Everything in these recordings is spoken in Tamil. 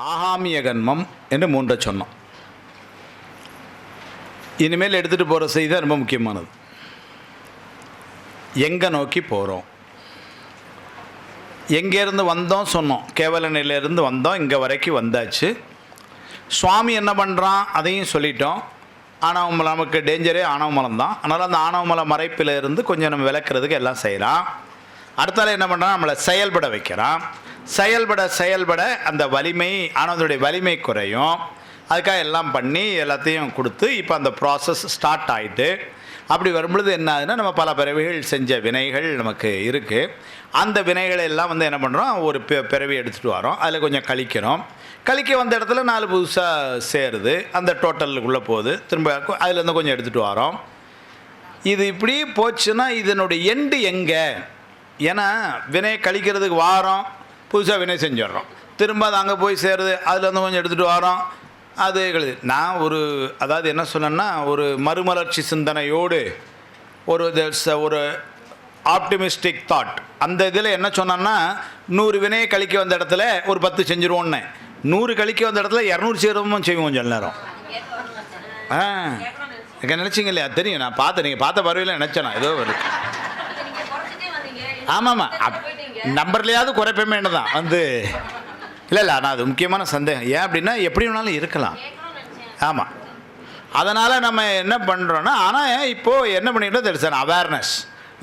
ஆகாமிய கன்மம் என்று மூன்றை சொன்னோம். இனிமேல் எடுத்துகிட்டு போகிற செய்தி தான் ரொம்ப முக்கியமானது. எங்கே நோக்கி போகிறோம், எங்கேருந்து வந்தோம் சொன்னோம். கேவல நிலையிலேருந்து வந்தோம், இங்கே வரைக்கும் வந்தாச்சு. சுவாமி என்ன பண்ணுறான் அதையும் சொல்லிட்டோம். ஆணவமலம் நமக்கு டேஞ்சரே ஆணவமலம் தான். அதனால் அந்த ஆணவமல மறைப்பில் இருந்து கொஞ்சம் நம்ம விளக்குறதுக்கு எல்லாம் செய்கிறான். அடுத்தால என்ன பண்ணுறான், நம்மளை செயல்பட வைக்கிறான். செயல்பட அந்த வலிமை, ஆணவத்துடைய வலிமை குறையும். அதுக்காக எல்லாம் பண்ணி எல்லாத்தையும் கொடுத்து இப்போ அந்த ப்ராசஸ் ஸ்டார்ட் ஆகிட்டு அப்படி வரும்பொழுது என்ன ஆகுதுன்னா, நம்ம பல பிறவிகள் செஞ்ச வினைகள் நமக்கு இருக்குது. அந்த வினைகளை எல்லாம் என்ன பண்ணுறோம், ஒரு பிறவி எடுத்துகிட்டு வரோம். அதில் கொஞ்சம் கழிக்க வந்த இடத்துல 4 புதுசாக சேருது. அந்த டோட்டலுக்குள்ளே போகுது. திரும்ப அதுலேருந்து கொஞ்சம் எடுத்துகிட்டு வரோம். இது இப்படி போச்சுன்னா இதனுடைய எண்டு எங்கே? ஏன்னா வினை கழிக்கிறதுக்கு வாரோம், புதுசாக வினை செஞ்சிடறோம். திரும்ப அது அங்கே போய் சேருது, அதுலேருந்து கொஞ்சம் எடுத்துகிட்டு வரோம். அது நான் அதாவது என்ன சொன்னேன்னா, ஒரு மறுமலர்ச்சி சிந்தனையோடு ஒரு ஆப்டிமிஸ்டிக் தாட். அந்த இதில் என்ன சொன்னேன்னா, 100 வினையை கழிக்க வந்த இடத்துல ஒரு 10 செஞ்சுருவோன்னே, 100 கழிக்க வந்த இடத்துல 200 சேரவும் செய்வோம் சில நேரம். நினச்சிங்க இல்லையா? தெரியும், நான் பார்த்தேன். நீங்கள் பார்த்த பறவையில் நினச்சேனா ஏதோ ஒரு ஆமாம்மா நம்பர்லையாவது குறைப்பமே தான் இல்லை ஆனால் அது முக்கியமான சந்தேகம். ஏன் அப்படின்னா எப்படி வேணாலும் இருக்கலாம். ஆமாம், அதனால் நம்ம என்ன பண்ணுறோன்னா, ஆனால் இப்போது என்ன பண்ணிக்கிட்டோம் தெரியும், அவேர்னஸ்.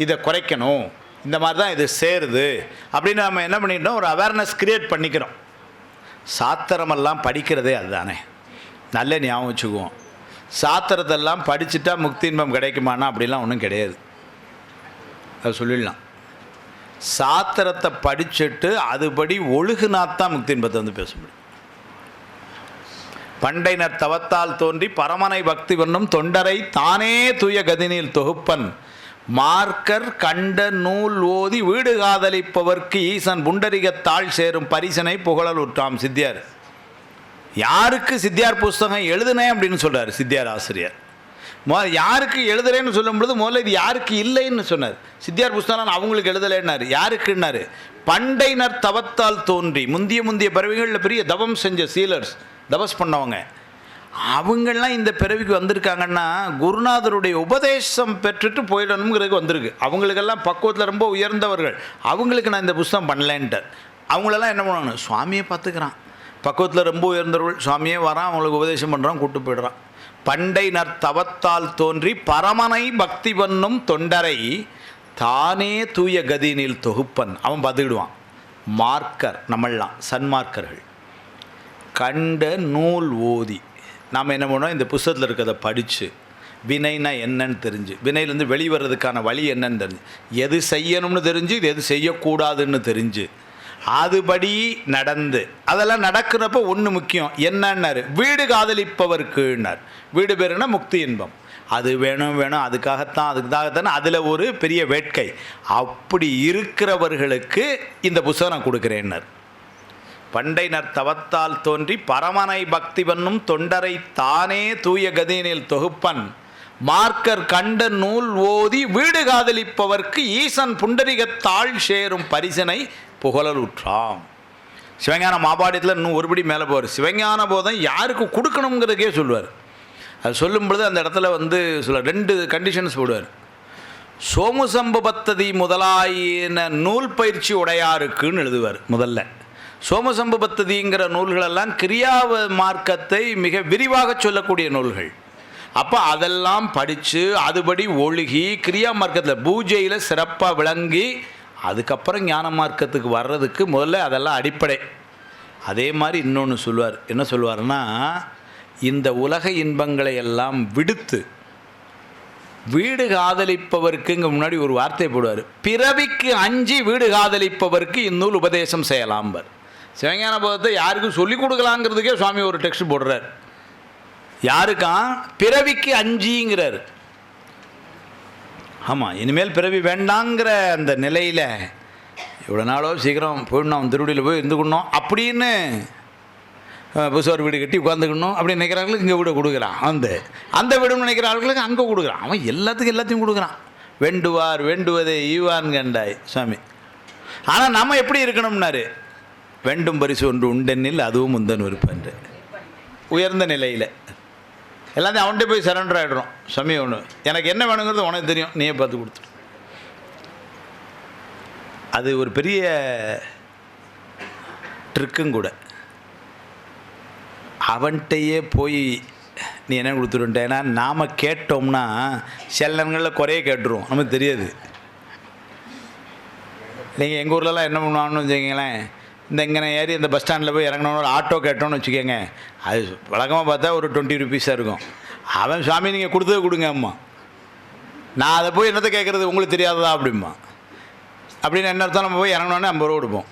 இதை குறைக்கணும், இந்த மாதிரி தான் இது சேருது அப்படின்னு நம்ம என்ன பண்ணிக்கிட்டோம், ஒரு அவேர்னஸ் க்ரியேட் பண்ணிக்கிறோம். சாத்திரமெல்லாம் படிக்கிறதே அதுதானே. நல்ல ஞாபகம் வச்சுக்குவோம். சாத்திரத்தெல்லாம் படிச்சுட்டா முக்தி இன்பம் கிடைக்குமானா அப்படிலாம் ஒன்றும் கிடையாது. அது சொல்லிடலாம். சாத்திரத்தை படிச்சுட்டு அதுபடி ஒழுகுனாத்தான் முக்தி இன்பத்தை பேச முடியும். பண்டைனர் தவத்தால் தோன்றி பரமனை பக்தி பண்ணும் தொண்டரை தானே தூய கதினில் தொகுப்பன் மார்க்கர் கண்ட நூல் ஓதி வீடு காதலிப்பவர்க்கு ஈசன் புண்டரிகத்தாள் சேரும் பரிசனை புகழல் உற்றாம் சித்தியார். யாருக்கு சித்தியார் புஸ்தகம் எழுதுனேன் அப்படின்னு சொல்கிறார் சித்தியார் ஆசிரியர். யாருக்கு எழுதுறேன்னு சொல்லும் பொழுது முதல்ல இது யாருக்கு இல்லைன்னு சொன்னார். சித்தியார் புஸ்தகம் அவங்களுக்கு எழுதலைன்னாரு. யாருக்குன்னாரு, பண்டைனர் தவத்தால் தோன்றி முந்திய பிறவிகளில் பெரிய தவம் செஞ்ச சீலர்ஸ், தபஸ் பண்ணவங்க, அவங்கெல்லாம் இந்த பிறவிக்கு வந்திருக்காங்கன்னா குருநாதருடைய உபதேசம் பெற்றுட்டு போயிடணுங்கிறதுக்கு வந்திருக்கு. அவங்களுக்கெல்லாம் பக்குவத்தில் ரொம்ப உயர்ந்தவர்கள். அவங்களுக்கு நான் இந்த புஸ்தகம் பண்ணலேன்ட்டார். அவங்களெல்லாம் என்ன பண்ணணும், சுவாமியை பார்த்துக்கிறான். பக்குவத்தில் ரொம்ப உயர்ந்தவர்கள், சுவாமியே வரான், அவங்களுக்கு உபதேசம் பண்ணுறான், கூப்பிட்டு போய்ட்றான். பண்டைனர் தவத்தால் தோன்றி பரமனை பக்தி பண்ணும் தொண்டரை தானே தூய கதினில் தொகுப்பன். அவன் பார்த்துக்கிடுவான். மார்க்கர், நம்மளாம் சன்மார்க்கர்கள், கண்ட நூல் ஓதி. நாம் என்ன பண்ணோம், இந்த புஸ்தகத்தில் இருக்கிறத படித்து வினைனா என்னன்னு தெரிஞ்சு, வினையிலேருந்து வெளிவரதுக்கான வழி என்னன்னு தெரிஞ்சு, எது செய்யணும்னு தெரிஞ்சு, இது எது செய்யக்கூடாதுன்னு தெரிஞ்சு, அதுபடி நடந்து, அதெல்லாம் நடக்கிறப்ப ஒன்று முக்கியம் என்னன்னாரு, வீடு காதலிப்பவர்க்குன்னார். வீடு பேருன்னா முக்தி இன்பம். அது வேணும் அதுக்காகத்தான் அதில் ஒரு பெரிய வேட்கை. அப்படி இருக்கிறவர்களுக்கு இந்த புத்தகம் நான் கொடுக்குறேன்னார். பண்டைனர் தவத்தால் தோன்றி பரமனை பக்தி பண்ணும் தொண்டரை தானே தூய கதினில் தொகுப்பன் மார்க்கர் கண்ட நூல் ஓதி வீடு காதலிப்பவர்க்கு ஈசன் புண்டரிகத்தாள் சேரும் பரிசனை புகழல் உற்றாம். சிவஞான மாபாடியத்தில் இன்னும் ஒருபடி மேலே போவார். சிவஞான போதம் யாருக்கு கொடுக்கணுங்கிறதுக்கே சொல்லுவார். அது சொல்லும் பொழுது அந்த இடத்துல சொல்ல 2 கண்டிஷன்ஸ் போடுவார். சோமுசம்பபத்ததி முதலாயின நூல் பயிற்சி உடையாருக்குன்னு எழுதுவார். முதல்ல சோமசம்பபத்ததிங்கிற நூல்களெல்லாம் கிரியா மார்க்கத்தை மிக விரிவாக சொல்லக்கூடிய நூல்கள். அப்போ அதெல்லாம் படித்து அதுபடி ஒழுகி கிரியா மார்க்கத்தில் பூஜையில் சிறப்பாக விளங்கி அதுக்கப்புறம் ஞான மார்க்கத்துக்கு வர்றதுக்கு முதல்ல அதெல்லாம் அடிப்படை. அதே மாதிரி இன்னொன்று சொல்லுவார். என்ன சொல்லுவார்னா, இந்த உலக இன்பங்களை எல்லாம் விடுத்து வீடு காதலிப்பவர்க்குங்க முன்னாடி ஒரு வார்த்தை போடுவார். பிறவிக்கு அஞ்சி வீடு காதலிப்பவர்க்கு இந்நூல் உபதேசம் செய்யலாம்பர். சிவஞான போதத்தை யாருக்கும் சொல்லிக் கொடுக்கலாங்கிறதுக்கே சுவாமி ஒரு டெக்ஸ்ட் போடுறார். யாருக்கான்? பிறவிக்கு அஞ்சிங்கிறார். ஆமாம், இனிமேல் பிறவி வேண்டாங்கிற அந்த நிலையில் இவ்வளோ நாளோ சீக்கிரம் போயிடணும், திருவடியில் போய் இருந்துக்கணும் அப்படின்னு புதுசாக ஒரு வீடு கட்டி உட்காந்துக்கணும் அப்படின்னு நினைக்கிறாங்களுக்கு இங்கே வீடு கொடுக்குறான். அந்த வீடுன்னு நினைக்கிற ஆளுகளுக்கு அங்கே கொடுக்குறான். அவன் எல்லாத்தையும் கொடுக்குறான். வேண்டுவார் வேண்டுவதே ஈவான் கண்டாய் சுவாமி. ஆனால் நம்ம எப்படி இருக்கணும்னாரு, வேண்டும் பரிசு ஒன்று உண்டெனில் அதுவும் முந்தன் விருப்பன்று. உயர்ந்த நிலையில் எல்லாத்தையும் அவன்கிட்ட போய் சரண்டர் ஆகிடுறோம். சாமி ஒன்று எனக்கு என்ன வேணுங்கிறது உனக்கு தெரியும், நீயே பார்த்து கொடுத்துரு. அது ஒரு பெரிய ட்ரிக்கும் கூட. அவன்கிட்டையே போய் நீ என்ன கொடுத்துருன்ட்ட. ஏன்னா நாம் கேட்டோம்னா சில நேரங்களில் குறைய கேட்டுருவோம், நமக்கு தெரியாது. நீங்கள் எங்கள் ஊர்லலாம் என்ன பண்ணுவாங்கன்னு வச்சுக்கிங்களேன், இந்த இங்கே ஏறி இந்த பஸ் ஸ்டாண்டில் போய் இறங்கணும்னு ஒரு ஆட்டோ கேட்டோன்னு வச்சுக்கோங்க, அது வழக்கமாக பார்த்தா ஒரு 20 ருபீஸாக இருக்கும். அவன் சாமி நீங்கள் கொடுத்தது கொடுங்க அம்மா, நான் அதை போய் என்னத்தை கேட்குறது உங்களுக்கு தெரியாததா அப்படிம்மா. அப்படின்னு என்ன அர்த்தம், நம்ம போய் இறங்கினோன்னே 50 ரூபா கொடுப்போம்.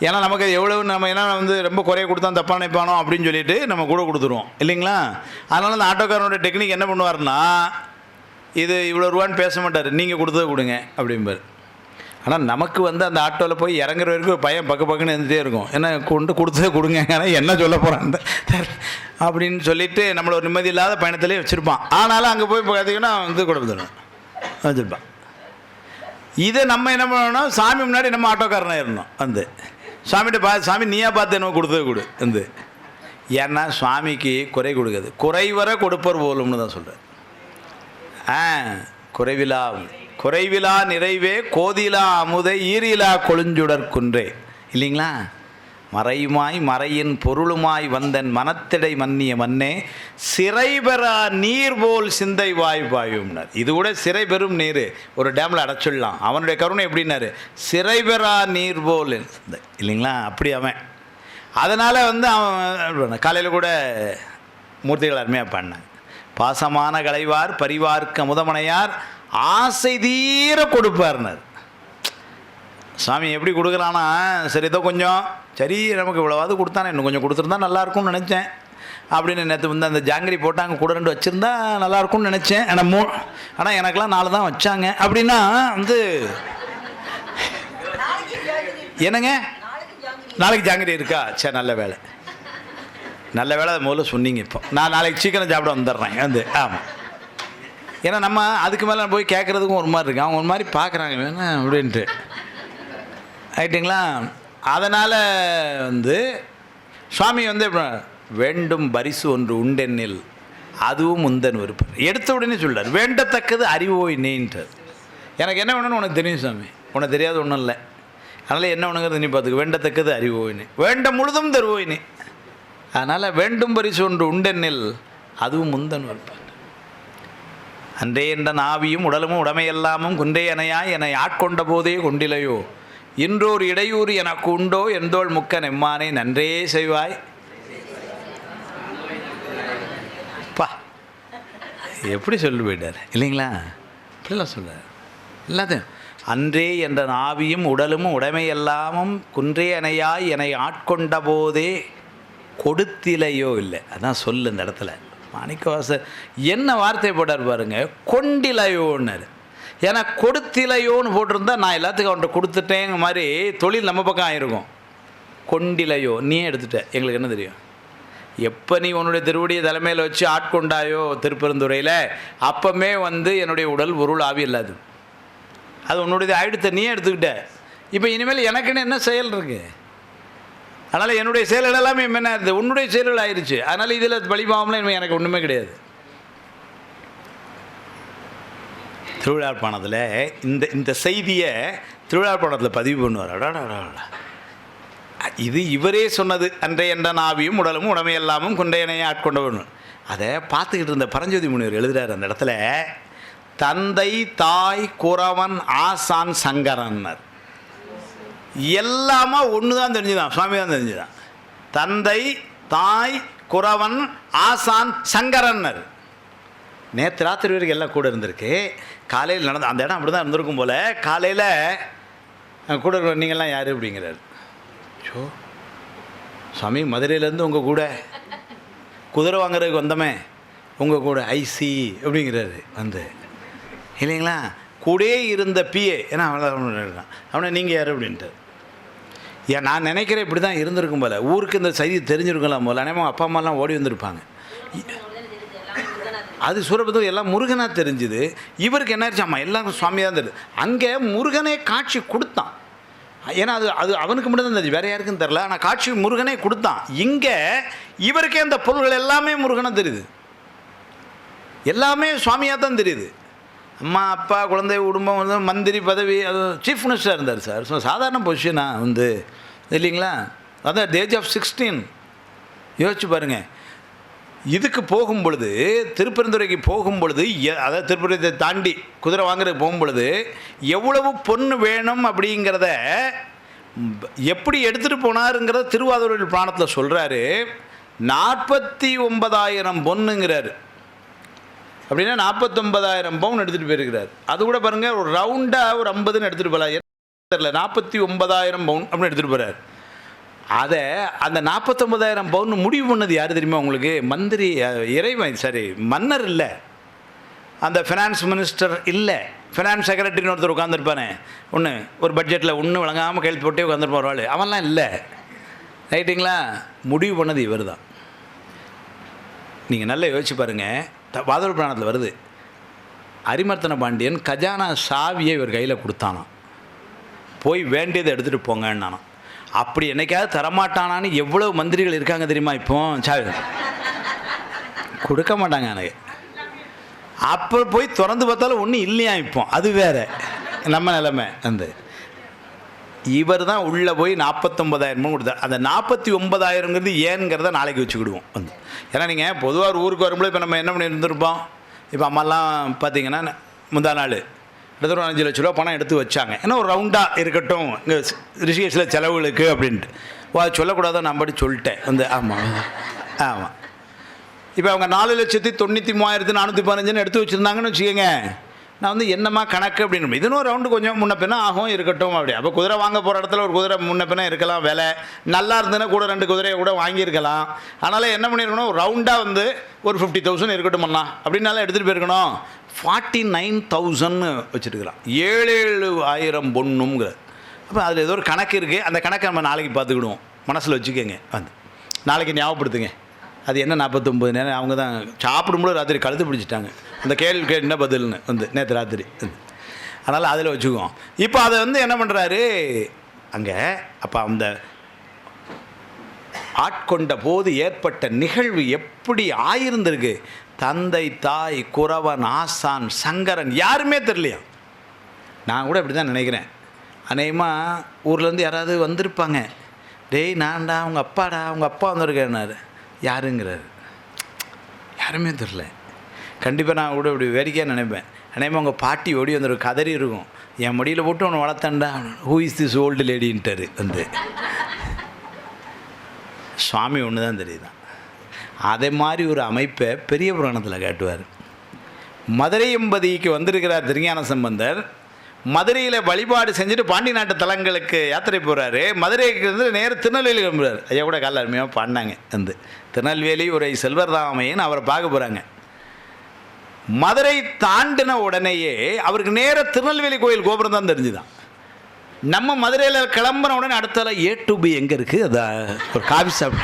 ஏன்னா நமக்கு எவ்வளவு நம்ம என்ன வந்து ரொம்ப குறைய கொடுத்தா தப்பாக நினைப்பானோ அப்படின்னு சொல்லிட்டு நம்ம கூட கொடுத்துருவோம் இல்லைங்களா. அதனால் அந்த ஆட்டோக்காரனோட டெக்னிக் என்ன பண்ணுவார்னா, இது இவ்வளோ ரூபான்னு பேச மாட்டார், நீங்கள் கொடுத்ததை கொடுங்க அப்படிம்பார். ஆனால் நமக்கு வந்து அந்த ஆட்டோவில் போய் இறங்குற வரைக்கும் ஒரு பையன் பக்கன்னு இருந்துகிட்டே இருக்கும். ஏன்னா கொடுத்ததே கொடுங்க, ஆனால் என்ன சொல்ல போகிறான் அப்படின்னு சொல்லிட்டு நம்மளை ஒரு நிம்மதி இல்லாத பயணத்திலே வச்சுருப்பான். ஆனாலும் அங்கே போய் பார்த்தீங்கன்னா வந்து கொடுத்துடணும் வச்சுருப்பான். இதை நம்ம என்ன பண்ணோம்னா, சாமி முன்னாடி நம்ம ஆட்டோக்காரனாக இருந்தோம் வந்து சாமிகிட்ட சாமி நீயா பார்த்து என்ன கொடுத்தது கொடு வந்து. ஏன்னா சுவாமிக்கு குறை கொடுக்குது, குறைவர கொடுப்பர் போலும்னு தான் சொல்கிறேன். குறைவிலா நிறைவே கோதிலா அமுதை ஈரிலா கொழுஞ்சுடற்குன்றே இல்லைங்களா. மறையுமாய் மறையின் பொருளுமாய் வந்தன் மனத்திடை மன்னிய மன்னே சிறைபெறா நீர் போல் சிந்தை வாய் பாயும்னார். இது கூட சிறை பெறும் நீர், ஒரு டேமில் அடைச்சிடலாம். அவனுடைய கருணை எப்படின்னாரு, சிறைபெறா நீர் போல் இல்லைங்களா. அப்படி அவன் அதனால் வந்து அவன் காலையில் கூட மூர்த்திகள் அருமையாக பண்ணாங்க. பாசமான கலைவார் பரிவார்க்கு முதமனையார் ஆசை தீர கொடுப்பார்னார். சாமி எப்படி கொடுக்குறான்னா, சரி ஏதோ கொஞ்சம் சரி நமக்கு இவ்வளோவாது கொடுத்தானே, இன்னும் கொஞ்சம் கொடுத்துருந்தா நல்லாயிருக்கும்னு நினச்சேன் அப்படின்னு நேற்று வந்து அந்த ஜாங்கிரி போட்டாங்க கூட 2 வச்சுருந்தா நல்லாயிருக்கும்னு நினச்சேன். ஆனால் எனக்கெலாம் 4 தான் வச்சாங்க அப்படின்னா வந்து என்னங்க நாளைக்கு ஜாங்கிரி இருக்கா, சரி நல்ல வேலை அதை முதல்ல சொன்னீங்க. இப்போ நான் நாளைக்கு சீக்கிரம் சாப்பிட வந்துடுறேன் வந்து. ஆமாம், ஏன்னா நம்ம அதுக்கு மேலே போய் கேட்குறதுக்கும் ஒரு மாதிரி இருக்கு, அவங்க ஒரு மாதிரி பார்க்குறாங்க வேணா அப்படின்ட்டு ஆயிட்டுங்களா. அதனால் வந்து சுவாமி வந்து வேண்டும் பரிசு ஒன்று உண்டெனில் அதுவும் முந்தன் விருப்பம். எடுத்த உடனே சொல்கிறார், வேண்டத்தக்கது அறிவோய் நீன்றார். எனக்கு என்ன வேணும்னு உனக்கு தெரியும் சாமி, உனக்கு தெரியாது ஒன்றும் இல்லை. அதனால் என்ன வேணுங்கிறது நீ பார்த்துக்க. வேண்டத்தக்கது அறிவோயினே வேண்ட முழுதும் தருவோயினே. அதனால் வேண்டும் பரிசு ஒன்று உண்டெனில் அதுவும் முந்தன் விருப்பம். அன்றே என்ற நாவியும் உடலும் உடமையெல்லாமும் குன்றே அணையாய் என்னை ஆட்கொண்ட போதே கொண்டிலையோ இன்றோர் இடையூறு எனக்கு உண்டோ எந்தோள் முக்க நெம்மானை நன்றே செய்வாய். பா எப்படி சொல்லி போயிட்டார் இல்லைங்களா. இப்படிலாம் சொல்கிறார் எல்லாத்தையும். அன்றே என்ற நாவியும் உடலும் உடைமையெல்லாமும் குன்றே அணையாய் என்னை ஆட்கொண்ட போதே கொடுத்திலையோ இல்லை. அதான் சொல்லு இந்த இடத்துல மாணிக்கவாசர் என்ன வார்த்தை போட்டார் பாருங்க, கொண்டிலையோன்னாரு. ஏன்னா கொடுத்திலையோன்னு போட்டிருந்தா நான் எல்லாத்துக்கும் அவன்கிட்ட கொடுத்துட்டேங்க மாதிரி தொழில் நம்ம பக்கம் ஆகிருக்கும். கொண்டிலையோ நீ எடுத்துட்ட, எங்களுக்கு என்ன தெரியும். எப்போ நீ உன்னுடைய திருவடியை தலைமையில் வச்சு ஆட்கொண்டாயோ திருப்பெருந்துறையில், அப்பமே வந்து என்னுடைய உடல் பொருள் ஆவி இல்லாது, அது உன்னுடைய ஆயிடுத்த நீயே எடுத்துக்கிட்ட. இப்போ இனிமேல் எனக்குன்னு என்ன செயல் இருக்குது. அதனால் என்னுடைய செயல்கள் எல்லாமே என்ன இருக்குது, உன்னுடைய செயல்கள் ஆயிடுச்சு. அதனால் இதில் வழிபாவம்லாம் இனிமேல் எனக்கு ஒன்றுமே கிடையாது. திருவிழாப்பாணத்தில் இந்த செய்தியை திருவிழாப்பாணத்தில் பதிவு பண்ணுவார். அடாடா, இது இவரே சொன்னது. அன்றை என்ற நாவியும் உடலும் உடமையெல்லாமும் குண்டையனையை ஆட்கொண்டவன். அதை பார்த்துக்கிட்டு இருந்த பரஞ்சோதி முனிவர் எழுதுகிறார் அந்த இடத்துல, தந்தை தாய் குறவன் ஆசான் சங்கரன்னர். எல்லாமே ஒன்று தான் தெரிஞ்சுதான், சுவாமி தான் தெரிஞ்சுதான். தந்தை தாய் குறவன் ஆசான் சங்கரன்னர். நேற்று ராத்திரி வரைக்கும் எல்லாம் கூட இருந்திருக்கு. காலையில் நடந்த அந்த இடம் அப்படி தான் இருந்திருக்கும் போல். காலையில் கூட நீங்கள்லாம் யார் அப்படிங்கிறார். ஸோ சாமி மதுரையிலேருந்து உங்கள் கூட குதிரை வாங்குறதுக்கு வந்தோமே, உங்கள் கூட ஐசி அப்படிங்கிறாரு வந்து இல்லைங்களா. கூடே இருந்த பிஏ, ஏன்னா அவனை நீங்கள் யார் அப்படின்ட்டு. ஏன் நான் நினைக்கிறேன் இப்படி தான் இருந்திருக்கும் போல். ஊருக்கு இந்த செய்தி தெரிஞ்சிருக்கலாம் போல். ஆனால் அப்பா அம்மாலாம் ஓடி வந்திருப்பாங்க. அது சூரபத்மன் எல்லாம் முருகனாக தெரிஞ்சுது. இவருக்கு என்ன ஆயிடுச்சு, அம்மா எல்லாரும் சுவாமியாக தான் தெரியுது. அங்கே முருகனே காட்சி கொடுத்தான். ஏன்னா அது அது அவனுக்கு மட்டும் தான் வேறு யாருக்கும் தெரில. ஆனால் காட்சி முருகனே கொடுத்தான். இங்கே இவருக்கே அந்த பொருள்கள் எல்லாமே முருகனாக தெரியுது, எல்லாமே சுவாமியாக தான் தெரியுது. அம்மா அப்பா குழந்தை குடும்பம் வந்து மந்திரி பதவி, அது சீஃப் மினிஸ்டராக இருந்தார் சார். ஸோ சாதாரண பொசிஷனா வந்து இல்லைங்களா? அதான் ஏஜ் ஆஃப் 16 யோசிச்சு பாருங்கள். இதுக்கு போகும் பொழுது, திருப்பெருந்துறைக்கு போகும் பொழுது, அதாவது திருப்பெருந்துறை தாண்டி குதிரை வாங்குறதுக்கு போகும்பொழுது எவ்வளவு பொண்ணு வேணும் அப்படிங்கிறத எப்படி எடுத்துகிட்டு போனாருங்கிறத திருவாதிரை புராணத்தில் சொல்கிறாரு. 49,000 பொண்ணுங்கிறாரு. அப்படின்னா 49,000 பவுன் எடுத்துகிட்டு போயிருக்கிறார். அது கூட பாருங்கள், ஒரு ரவுண்டாக ஒரு 50ன்னு எடுத்துகிட்டு போகலாம், தெரியல. 49,000 பவுன் அப்படின்னு எடுத்துகிட்டு போகிறார். அதை அந்த 49,000 பவுன் முடிவு பண்ணது யார் தெரியுமா உங்களுக்கு? மந்திரி, இறைவன், சரி மன்னர் இல்லை, அந்த ஃபினான்ஸ் மினிஸ்டர் இல்லை, ஃபினான்ஸ் செக்ரட்டரின்னு ஒருத்தர் உட்காந்துருப்பானே, ஒன்று ஒரு பட்ஜெட்டில் ஒன்று வழங்காமல் கையெழுத்து போட்டே உட்காந்துருப்பார் ஆள், அவன்லாம் இல்லை. ரைட்டுங்களா? முடிவு பண்ணது இவர் தான். நீங்கள் நல்லா யோசிச்சு பாருங்கள். வாதவ புராணத்தில் வருது, அரிமர்த்தன பாண்டியன் கஜானா சாவியை இவர் கையில் கொடுத்தானான். போய் வேண்டியதை எடுத்துகிட்டு போங்கன்னானா. அப்படி என்னைக்காவது தரமாட்டானான்னு எவ்வளோ மந்திரிகள் இருக்காங்க தெரியுமா? இப்போ சாவி கொடுக்க மாட்டாங்க எனக்கு. அப்போ போய் திறந்து பார்த்தாலும் ஒன்றும் இல்லையா? இப்போ அது வேறு நம்ம நிலைமை. அந்த இவர் தான் உள்ளே போய் 49,000 கொடுத்தார். அந்த 49,000ங்கிறது ஏன்ங்கிறத நாளைக்கு வச்சுக்கிடுவோம் வந்து. ஏன்னா நீங்கள் பொதுவாக ஒரு ஊருக்கு வரும்போது இப்போ நம்ம என்ன பண்ணி இருந்திருப்போம், இப்போ அம்மாலாம் பார்த்தீங்கன்னா முந்தா நாள் கிட்டத்தட்ட ஒரு 5 லட்ச ரூபா பணம் எடுத்து வச்சாங்க. ஏன்னா ஒரு ரவுண்டாக இருக்கட்டும் இங்கே ரிஷிகேஷில் செலவுகளுக்கு அப்படின்ட்டு. அது சொல்லக்கூடாதான், நான் படி சொல்லிட்டேன் வந்து. ஆமாம் ஆமாம். இப்போ அவங்க 4,93,415 எடுத்து வச்சுருந்தாங்கன்னு வச்சுக்கோங்க. நான் வந்து என்னம்மா கணக்கு அப்படின்னு, இதுன்னு ரவுண்டு கொஞ்சம் முன்ன பின்னா ஆகும் இருக்கட்டும் அப்படி. அப்போ குதிரை வாங்க போகிற இடத்துல ஒரு குதிரை முன்ன பின்னா இருக்கலாம், விலை நல்லா இருந்ததுன்னா கூட 2 குதிரையை கூட வாங்கியிருக்கலாம். அதனால் என்ன பண்ணியிருக்கணும், ஒரு ரவுண்டாக வந்து ஒரு 50,000 இருக்கட்டும்ண்ணா அப்படின்னால எடுத்துகிட்டு போயிருக்கணும். 49,000 வச்சுருக்கலாம். 7,000 பொண்ணுங்கிற. அப்போ அதில் ஏதோ ஒரு கணக்கு இருக்குது. அந்த கணக்கை நம்ம நாளைக்கு பார்த்துக்கிடுவோம், மனசில் வச்சுக்கோங்க வந்து. நாளைக்கு ஞாபகப்படுத்துங்க அது என்ன 49 நேரம். அவங்க தான் சாப்பிடும்போது ராத்திரி கழுத்து பிடிச்சிட்டாங்க, அந்த கேள்வி என்ன பதில்னு வந்து நேற்று ராத்திரி. அதனால் அதில் வச்சுக்குவோம். இப்போ அதை வந்து என்ன பண்ணுறாரு அங்கே. அப்போ அந்த ஆட்கொண்ட போது ஏற்பட்ட நிகழ்வு எப்படி ஆயிருந்திருக்கு. தந்தை, தாய், குறவன், ஆசான், சங்கரன் யாருமே தெரியலையா. நான் கூட இப்படி தான் நினைக்கிறேன். அநேகமாக ஊர்லேருந்து யாராவது வந்திருப்பாங்க. டேய் நான்டா அவங்க அப்பாடா, அவங்க அப்பா வந்திருக்கேன்னாரு. யாருங்கிறாரு, யாருமே தெரில. கண்டிப்பாக நான் கூட இப்படி வேடிக்கையாக நினைப்பேன். அநேகமாக உங்கள் பாட்டி ஓடி வந்துடும், கதறி இருக்கும், என் முடியில் போட்டு அவனை வளர்த்தண்டா. ஹூ இஸ் திஸ் ஓல்டு லேடின்ட்டார் வந்து. சுவாமி ஒன்று தான் தெரியுதான். அதே மாதிரி ஒரு அமைப்பை பெரிய புராணத்தில் காட்டுவார். மதுரை எம்பதிக்கு வந்திருக்கிறார் திருஞான சம்பந்தர். மதுரையில் வழிபாடு செஞ்சுட்டு பாண்டி நாட்டு தலங்களுக்கு யாத்திரை போகிறாரு. மதுரைக்கு வந்து நேரம் திருநெல்வேலி கிளம்புறாரு. ஐயா கூட காலைல அருமையாக பாடினாங்க வந்து. திருநெல்வேலி ஒரு செல்வர்தாமைன்னு அவரை பார்க்க போகிறாங்க. மதுரை தாண்டின உடனேயே அவருக்கு நேராக திருநெல்வேலி கோயில் கோபுரம் தான் தெரிஞ்சுதான். நம்ம மதுரையில் கிளம்புன உடனே அடுத்தால A to B எங்கே இருக்குது, அதான் ஒரு காஃபி ஷாப்.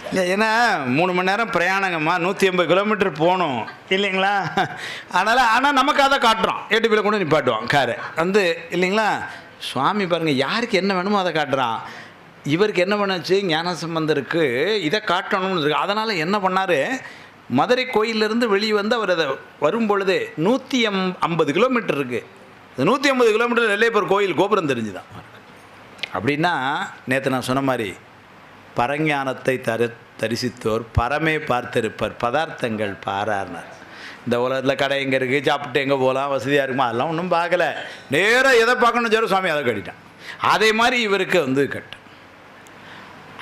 இல்லை, ஏன்னா 3 மணி நேரம் பிரயாணங்கம்மா, 180 கிலோமீட்டர் போகணும் இல்லைங்களா. ஆனால் நமக்கு அதை காட்டுறோம். A to Bயில் கொண்டு நிப்பாட்டுவான் காரை வந்து இல்லைங்களா. சுவாமி பாருங்கள், யாருக்கு என்ன வேணுமோ அதை காட்டுறான். இவருக்கு என்ன பண்ணுச்சு, ஞானசம்பந்தருக்கு இதை காட்டணும்னு இருக்கு. அதனால் என்ன பண்ணார், மதுரை கோயிலிருந்து வெளியே வந்து அவர் அதை வரும்பொழுது 150 கிலோமீட்டர் இருக்குது. 150 கிலோமீட்டர் நெல்லையப்பர் கோயில் கோபுரம் தெரிஞ்சுதான். அப்படின்னா நேற்று நான் சொன்ன மாதிரி பரஞானத்தை தரிசித்தோர் பரமே பார்த்திருப்பர், பதார்த்தங்கள் பாரார்னார். இந்த உலகத்தில் கடை எங்கே இருக்குது, சாப்பிட்டு எங்கே போகலாம், வசதியாக இருக்குமா, அதெல்லாம் ஒன்றும் பார்க்கல. நேராக எதை பார்க்கணும் சார், சுவாமி அதை கட்டிட்டான். அதே மாதிரி இவருக்கு வந்து கட்டு.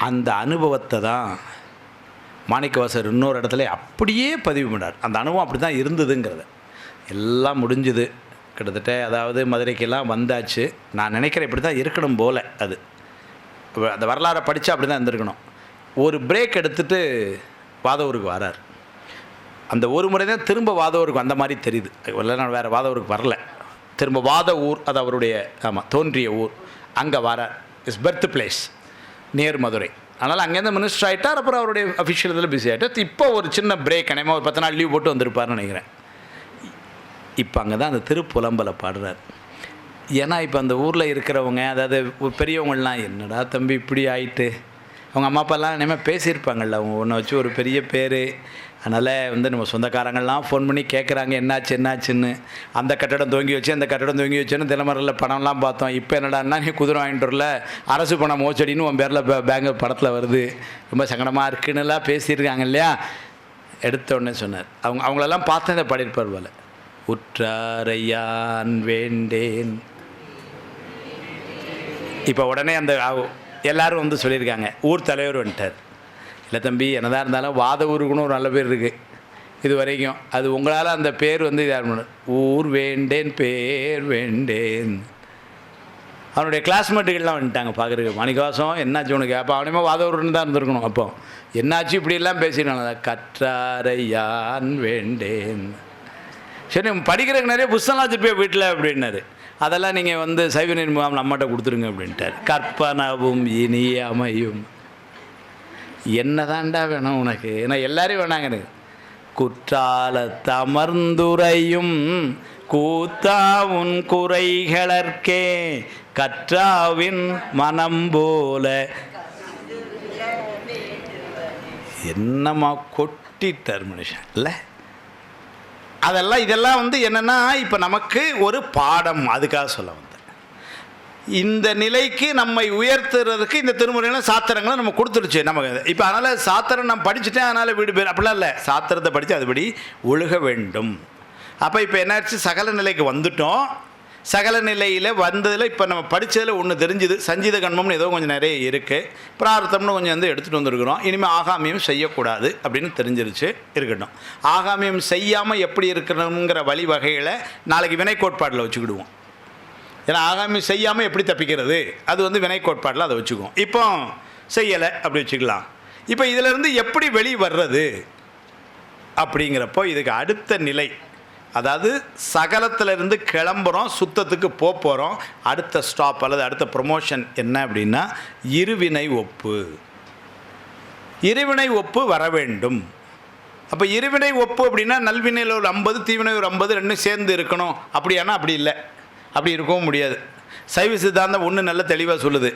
அந்த அனுபவத்தை தான் மாணிக்கவாசர் இன்னொரு இடத்துல அப்படியே பதிவு பண்ணார். அந்த அனுபவம் அப்படி தான் இருந்ததுங்கிறத. எல்லாம் முடிஞ்சுது கிட்டத்தட்ட. அதாவது மதுரைக்கெல்லாம் வந்தாச்சு. நான் நினைக்கிறேன் இப்படி தான் இருக்கணும் போல். அது அந்த வரலாறை படித்தா அப்படி தான் இருந்திருக்கணும். ஒரு பிரேக் எடுத்துகிட்டு வாதவூருக்கு வரார். அந்த ஒரு முறை தான் திரும்ப வாதவூருக்கு அந்த மாதிரி தெரியுது. நான் வேறு வாதவூருக்கு வரல, திரும்ப வாத ஊர், அது அவருடைய தோன்றிய ஊர். அங்கே வரார். Is birth place near Madurai. அதனால் அங்கேருந்து மினிஸ்டர் ஆகிட்டார். அப்புறம் அவருடைய அஃபிஷியல் இதில் பிஸி ஆகிட்டார். இப்போ ஒரு சின்ன பிரேக், அநேகமாக ஒரு 10 நாள் லீவ் போட்டு வந்திருப்பார்னு நினைக்கிறேன். இப்போ அங்கே தான் அந்த திருப்புலம்பலை பாடுறார். ஏன்னா இப்போ அந்த ஊரில் இருக்கிறவங்க, அதாவது பெரியவங்கள்லாம், என்னடா தம்பி இப்படி ஆயிட்டு, அவங்க அம்மா அப்பாலாம் இனிமேல் பேசியிருப்பாங்கள்ல, அவங்க ஒன்றை வச்சு ஒரு பெரிய பேர். அதனால் வந்து நம்ம சொந்தக்காரங்கள்லாம் ஃபோன் பண்ணி கேட்குறாங்க என்னாச்சு என்னாச்சுன்னு. அந்த கட்டடம் துவங்கி வச்சு அந்த கட்டடம் துவங்கி வச்சுன்னு தினமரில் பணம்லாம் பார்த்தோம். இப்போ என்னடான்னா நீ குதிரை வாங்கிட்டு வரல, அரசு பணம் மோசடின்னு உன் பேரில் பேங்க் படத்தில் வருது, ரொம்ப சங்கடமாக இருக்குன்னுலாம் பேசியிருக்காங்க இல்லையா. எடுத்தோடனே சொன்னார், அவங்களெல்லாம் பார்த்து இதை பாடியிருப்பார் போல. உற்றாரையான் வேண்டேன். இப்போ உடனே அந்த எல்லோரும் வந்து சொல்லியிருக்காங்க, ஊர் தலைவர் வந்துட்டார். இல்லை தம்பி, என்னதான் இருந்தாலும் வாத ஊருக்குன்னு ஒரு நல்ல பேர் இருக்குது இது வரைக்கும். அது உங்களால் அந்த பேர் வந்து இதாக ஊர் வேண்டேன் பேர் வேண்டேன். அவனுடைய கிளாஸ்மேட்டுகள்லாம் வந்துட்டாங்க பார்க்குறதுக்கு. மணிக்காசம் என்னாச்சு உனக்கு? அப்போ அவனையுமே வாத ஊருன்னு தான் இருந்திருக்கணும். அப்போ என்னாச்சு இப்படிலாம் பேசினாங்க. கற்றாரையான் வேண்டேன். சரி, படிக்கிறதுக்கு நிறைய புஸ்தகம்லாம் வச்சுருப்பேன் வீட்டில் அப்படின்னாரு. அதெல்லாம் நீங்கள் வந்து சைவ நீர் முகாம் நம்மகிட்ட கொடுத்துருங்க அப்படின்ட்டார். கற்பனவும் இனி அமையும். என்னதாண்டா வேணும் உனக்கு? ஏன்னா எல்லாரையும் வேணாங்க எனக்கு. குற்றால தமர்ந்துரையும் கூத்தாவுன் குறைகளற்கே கற்றாவின் மனம் போல. என்னம்மா கொட்டிட்டார் மனுஷன் இல்லை? அதெல்லாம் இதெல்லாம் வந்து என்னென்னா இப்போ நமக்கு ஒரு பாடம், அதுக்காக சொல்ல வந்தேன். இந்த நிலைக்கு நம்மை உயர்த்துறதுக்கு இந்த திருமுறையில் சாத்திரங்களை நம்ம கொடுத்துருச்சு நமக்கு. இப்போ அதனால் சாத்திரம் நான் படிச்சுட்டேன் அதனால் வீடு பேர் அப்படிலாம் இல்லை. சாத்திரத்தை படித்து அதுபடி ஒழுக வேண்டும். அப்போ இப்போ என்னாச்சு, சகல நிலைக்கு வந்துட்டோம். சகல நிலையில் வந்ததில் இப்போ நம்ம படித்ததில் ஒன்று தெரிஞ்சுது. சஞ்சீத கண்மம்னு ஏதோ கொஞ்சம் நிறைய இருக்குது, பிரார்த்தம்னு கொஞ்சம் வந்து எடுத்துகிட்டு வந்துருக்குறோம். இனிமேல் ஆகாமியம் செய்யக்கூடாது அப்படின்னு தெரிஞ்சிருச்சு. இருக்கட்டும், ஆகாமியம் செய்யாமல் எப்படி இருக்கணுங்கிற வழிவகைகளை நாளைக்கு வினை கோட்பாட்டில் வச்சுக்கிடுவோம். ஏன்னா ஆகாமியம் செய்யாமல் எப்படி தப்பிக்கிறது, அது வந்து வினை கோட்பாட்டில் அதை வச்சுக்குவோம். இப்போ செய்யலை அப்படி வச்சுக்கலாம். இப்போ இதிலேருந்து எப்படி வெளி வர்றது அப்படிங்கிறப்போ இதுக்கு அடுத்த நிலை, அதாவது சகலத்திலிருந்து கிளம்புறோம், சுத்தத்துக்கு போகிறோம். அடுத்த ஸ்டாப் அல்லது அடுத்த ப்ரொமோஷன் என்ன அப்படின்னா இருவினை ஒப்பு. இருவினை ஒப்பு வர வேண்டும். அப்போ இருவினை ஒப்பு அப்படின்னா நல்வினையில் ஒரு 50, தீவினை ஒரு 50, ரெண்டும் சேர்ந்து இருக்கணும். அப்படியானா அப்படி இல்லை, அப்படி இருக்கவும் முடியாது. சைவ சித்தாந்தம் ஒன்று நல்ல தெளிவாக சொல்லுது.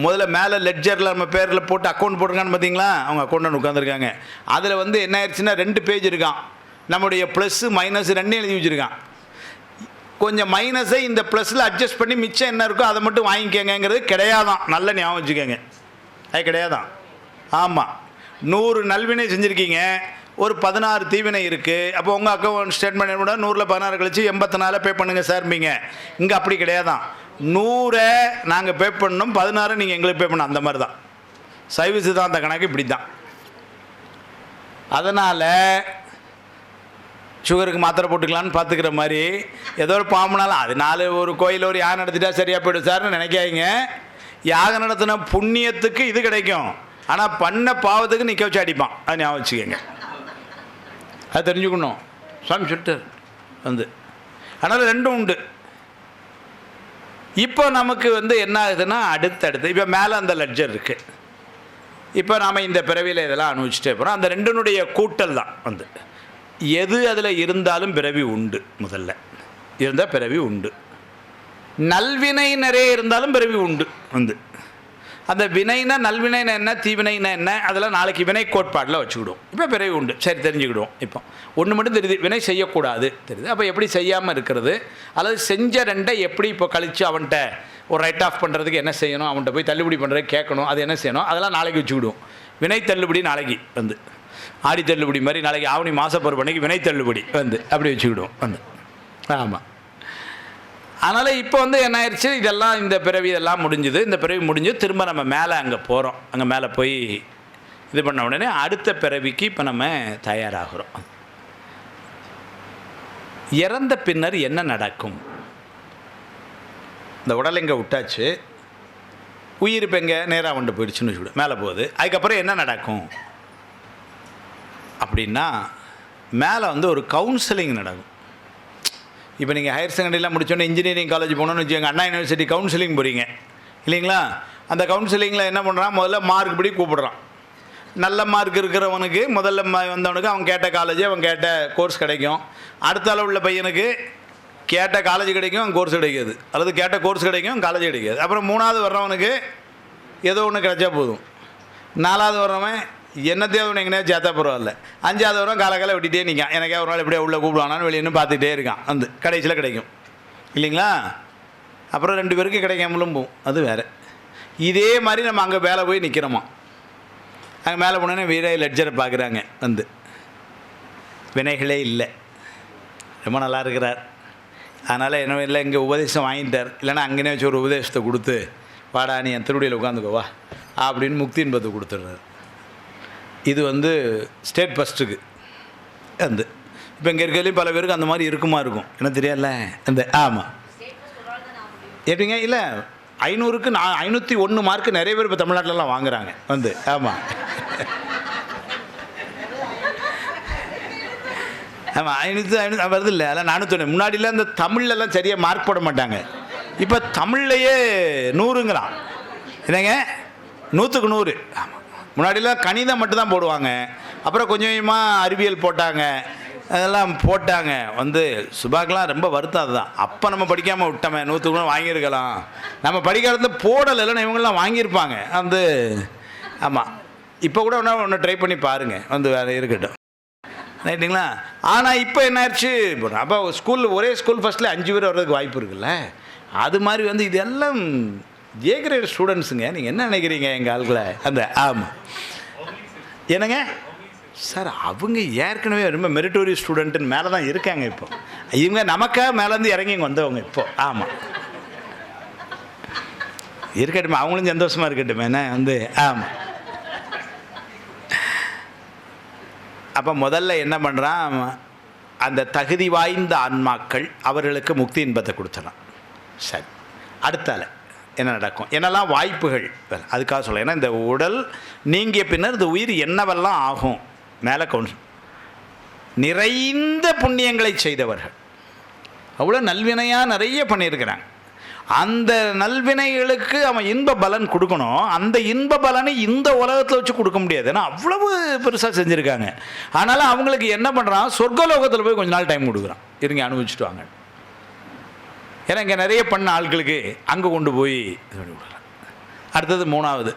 முதல்ல மேலே லெட்ஜரில் நம்ம பேரில் போட்டு அக்கௌண்ட் போட்டிருக்கான்னு பார்த்தீங்களா, அவங்க அக்கௌண்ட் உட்காந்துருக்காங்க. அதில் வந்து என்ன ஆயிடுச்சுன்னா 2 பேஜ் இருக்கான். நம்முடைய ப்ளஸ்ஸு மைனஸ் 2 எழுதி வச்சுருக்கான். கொஞ்சம் மைனஸை இந்த ப்ளஸில் அட்ஜஸ்ட் பண்ணி மிச்சம் என்ன இருக்கோ அதை மட்டும் வாங்கிக்கங்கிறது கிடையாதான். நல்ல ஞாபகம் வச்சுக்கோங்க, அது கிடையாதான். ஆமாம், 100 நல்வினை செஞ்சுருக்கீங்க, ஒரு 16 தீவினை இருக்குது. அப்போ உங்கள் அக்கௌண்ட் ஸ்டேட்மெண்ட் கூட 100ல் 16 கழிச்சு 84 பே பண்ணுங்கள் சார்பிங்க. இங்கே அப்படி கிடையாதான். 100 நாங்கள் பே பண்ணணும், 16 நீங்கள் எங்களுக்கு பே பண்ணணும். அந்த மாதிரி தான் சைவ சித்தாந்த கணக்கு, இப்படி தான். அதனால் சுகருக்கு மாத்திரை போட்டுக்கலான்னு பார்த்துக்கிற மாதிரி ஏதோ ஒரு பாம்புனாலும் அதனால ஒரு கோயில் ஒரு யாகம் நடத்திட்டா சரியாக போய்டும் சார்னு நினைக்காதீங்க. யாகம் நடத்தின புண்ணியத்துக்கு இது கிடைக்கும், ஆனால் பண்ண பாவத்துக்கு நிற்க வச்சு அடிப்பான். அது ஞாபகம் வச்சுக்கோங்க, அது தெரிஞ்சுக்கணும். சுவாமி சொல்லிட்டார் வந்து. அதனால் 2 உண்டு. இப்போ நமக்கு வந்து என்ன ஆகுதுன்னா அடுத்தடுத்து இப்போ மேலே அந்த லெட்ஜர் இருக்குது. இப்போ நாம் இந்த பிறவியில் இதெல்லாம் அனுபவிச்சுட்டே போகிறோம். அந்த 2னுடைய கூட்டல் தான் வந்து எது அதில் இருந்தாலும் பிறவி உண்டு. முதல்ல இருந்தால் பிறவி உண்டு. நல்வினை நிறைய இருந்தாலும் பிறவி உண்டு வந்து. அந்த வினைனா நல்வினைனா என்ன, தீவினைனா என்ன, அதெல்லாம் நாளைக்கு வினை கோட்பாட்டில் வச்சுக்கிடுவோம். இப்போ பிறவி உண்டு, சரி தெரிஞ்சுக்கிடுவோம். இப்போ ஒன்று மட்டும் தெரியுது, வினை செய்யக்கூடாது தெரியுது. அப்போ எப்படி செய்யாமல் இருக்கிறது, அல்லது செஞ்ச 2 எப்படி இப்போ கழித்து அவன்கிட்ட ஒரு ரைட் ஆஃப் பண்ணுறதுக்கு என்ன செய்யணும், அவன்கிட்ட போய் தள்ளுபடி பண்ணுறதுக்கு கேட்கணும், அது என்ன செய்யணும், அதெல்லாம் நாளைக்கு வச்சுக்கிடுவோம். வினை தள்ளுபடி நாளைக்கு வந்து ஆடி தள்ளுபடி மாதிரி நாளைக்கு ஆவணி மாசப்பருவனைக்கு வினை தள்ளுபடி வந்து அப்படி வச்சுக்கிடுவோம் வந்து. ஆமாம், அதனால் இப்போ வந்து என்ன ஆயிடுச்சு, இதெல்லாம் இந்த பிறவி இதெல்லாம் முடிஞ்சுது. இந்த பிறவி முடிஞ்சு திரும்ப நம்ம மேலே அங்கே போகிறோம். அங்கே மேலே போய் இது பண்ண உடனே அடுத்த பிறவிக்கு இப்போ நம்ம தயாராகிறோம். இறந்த பின்னர் என்ன நடக்கும்? இந்த உடல் எங்கே விட்டாச்சு, உயிர் இப்போ எங்கே நேராக கொண்டு போயிடுச்சுன்னு வச்சுக்கிடும், மேலே போகுது. அதுக்கப்புறம் என்ன நடக்கும் அப்படின்னா மேலே வந்து ஒரு கவுன்சிலிங் நடக்கும். இப்போ நீங்கள் ஹையர் செகண்டரிலாம் முடிச்சோன்னே இன்ஜினியரிங் காலேஜ் போகணுன்னு வச்சுக்கோங்க, அண்ணா யூனிவர்சிட்டி கவுன்சிலிங் போகிறீங்க இல்லைங்களா. அந்த கவுன்சிலிங்கில் என்ன பண்ணுறான், முதல்ல மார்க் படி கூப்பிடுறான். நல்ல மார்க் இருக்கிறவனுக்கு முதல்ல வந்தவனுக்கு அவன் கேட்ட காலேஜ் அவன் கேட்ட கோர்ஸ் கிடைக்கும். அடுத்த அளவு உள்ள பையனுக்கு கேட்ட காலேஜ் கிடைக்கும், கோர்ஸ் கிடைக்காது, அல்லது கேட்ட கோர்ஸ் கிடைக்கும், காலேஜ் கிடைக்காது. அப்புறம் 3வது வர்றவனுக்கு ஏதோ ஒன்று கிடைச்சா போதும். 4வது வர்றவன் என்னத்தையாவது ஒன்று எங்கேயா சேர்த்தா பரவாயில்ல. 5வது வரும் காலக்கால விட்டுட்டே நிற்கான். எனக்கே ஒரு நாள் எப்படியா உள்ளே கூப்பிடுவானான்னு வெளியே பார்த்துட்டே இருக்கான். கடைசியில் கிடைக்கும் இல்லைங்களா? அப்புறம் 2 பேருக்கு கிடைக்காமலும் போகும், அது வேறு. இதே மாதிரி நம்ம அங்கே மேலே போய் நிற்கிறோமா. அங்கே மேலே போனோன்னே வீரே லெட்ஜரை பார்க்குறாங்க. வினைகளே இல்லை, ரொம்ப நல்லா இருக்கிறார். அதனால் என்ன இல்லை, இங்கே உபதேசம் வாங்கிட்டார். இல்லைன்னா அங்கேனே வச்சு ஒரு உபதேசத்தை கொடுத்து, வாடா நீ என் திருவடியில் உட்காந்துக்கோவா அப்படின்னு முக்தி இன்பத்தை கொடுத்துட்றாரு. இது ஸ்டேட் ஃபஸ்ட்டுக்கு. இப்போ இங்கே இருக்கிறதுலையும் பல பேருக்கு அந்த மாதிரி இருக்கும், என்ன தெரியல. ஆமாம், எப்படிங்க? இல்லை, 500க்கு 501 மார்க்கு நிறைய பேர் இப்போ தமிழ்நாட்டிலலாம் வாங்குகிறாங்க. ஆமாம் ஆமாம், 500 வருது இல்லை, அதெல்லாம் 401. முன்னாடிலாம் இந்த தமிழ்லலாம் சரியாக மார்க் போட மாட்டாங்க. இப்போ தமிழ்லையே 100ங்களாம். என்னங்க, 100க்கு 100. ஆமாம், முன்னாடிலாம் கணிதம் மட்டும்தான் போடுவாங்க. அப்புறம் கொஞ்சம் கொஞ்சமாக அறிவியல் போட்டாங்க, அதெல்லாம் போட்டாங்க. சுபாக்கெலாம் ரொம்ப வருத்தம். அதுதான் அப்போ நம்ம படிக்காமல் விட்டோமே, 100க்கு 100 வாங்கியிருக்கலாம். நம்ம படிக்கிறதுல போடலை, இல்லைன்னா இவங்கெல்லாம் வாங்கியிருப்பாங்க. ஆமாம், இப்போ கூட ஒன்று ட்ரை பண்ணி பாருங்கள், வேறு இருக்கட்டும், ரைட்டுங்களா? ஆனால் இப்போ என்ன ஆயிடுச்சு, அப்போ ஒரே ஸ்கூல் ஃபஸ்ட்டில் 5 பேர் வர்றதுக்கு வாய்ப்பு இருக்குல்ல. அது மாதிரி இதெல்லாம் ஏ கிரேட் ஸ்டூடெண்ட்ஸுங்க. நீங்கள் என்ன நினைக்கிறீங்க எங்கள் ஆளுகளை? ஆமாம், என்னங்க சார், அவங்க ஏற்கனவே ரொம்ப மெரிட்டோரி ஸ்டூடெண்ட்டுன்னு மேலே தான் இருக்காங்க. இப்போ இவங்க நமக்காக மேலேருந்து இறங்கி வந்தவங்க இப்போ. ஆமாம், இருக்கட்டும், அவங்களும் சந்தோஷமாக இருக்கட்டும். என்ன ஆமாம். அப்போ முதல்ல என்ன பண்ணுறான், அந்த தகுதி வாய்ந்த ஆன்மாக்கள் அவர்களுக்கு முக்தி இன்பத்தை கொடுத்துடலாம். சரி, அடுத்தால என்ன நடக்கும், என்னெல்லாம் வாய்ப்புகள், அதுக்காக சொல்ல. ஏன்னா இந்த உடல் நீங்கிய பின்னர் இந்த உயிர் என்னவெல்லாம் ஆகும், மேலே நிறைந்த புண்ணியங்களை செய்தவர்கள், அவ்வளோ நல்வினையாக நிறைய பண்ணியிருக்கிறாங்க. அந்த நல்வினைகளுக்கு அவன் இன்ப பலன் கொடுக்கணும். அந்த இன்ப பலனை இந்த உலகத்தில் வச்சு கொடுக்க முடியாது, ஏன்னா அவ்வளவு பெருசாக செஞ்சுருக்காங்க. ஆனாலும் அவங்களுக்கு என்ன பண்ணுறான், சொர்க்கலோகத்தில் போய் கொஞ்ச நாள் டைம் கொடுக்குறான், இருங்க அனுபவிச்சுட்டு வாங்க. ஏன்னா இங்கே நிறைய பண்ண ஆட்களுக்கு அங்கே கொண்டு போய் இது பண்ணி விடுறான். அடுத்தது 3வது,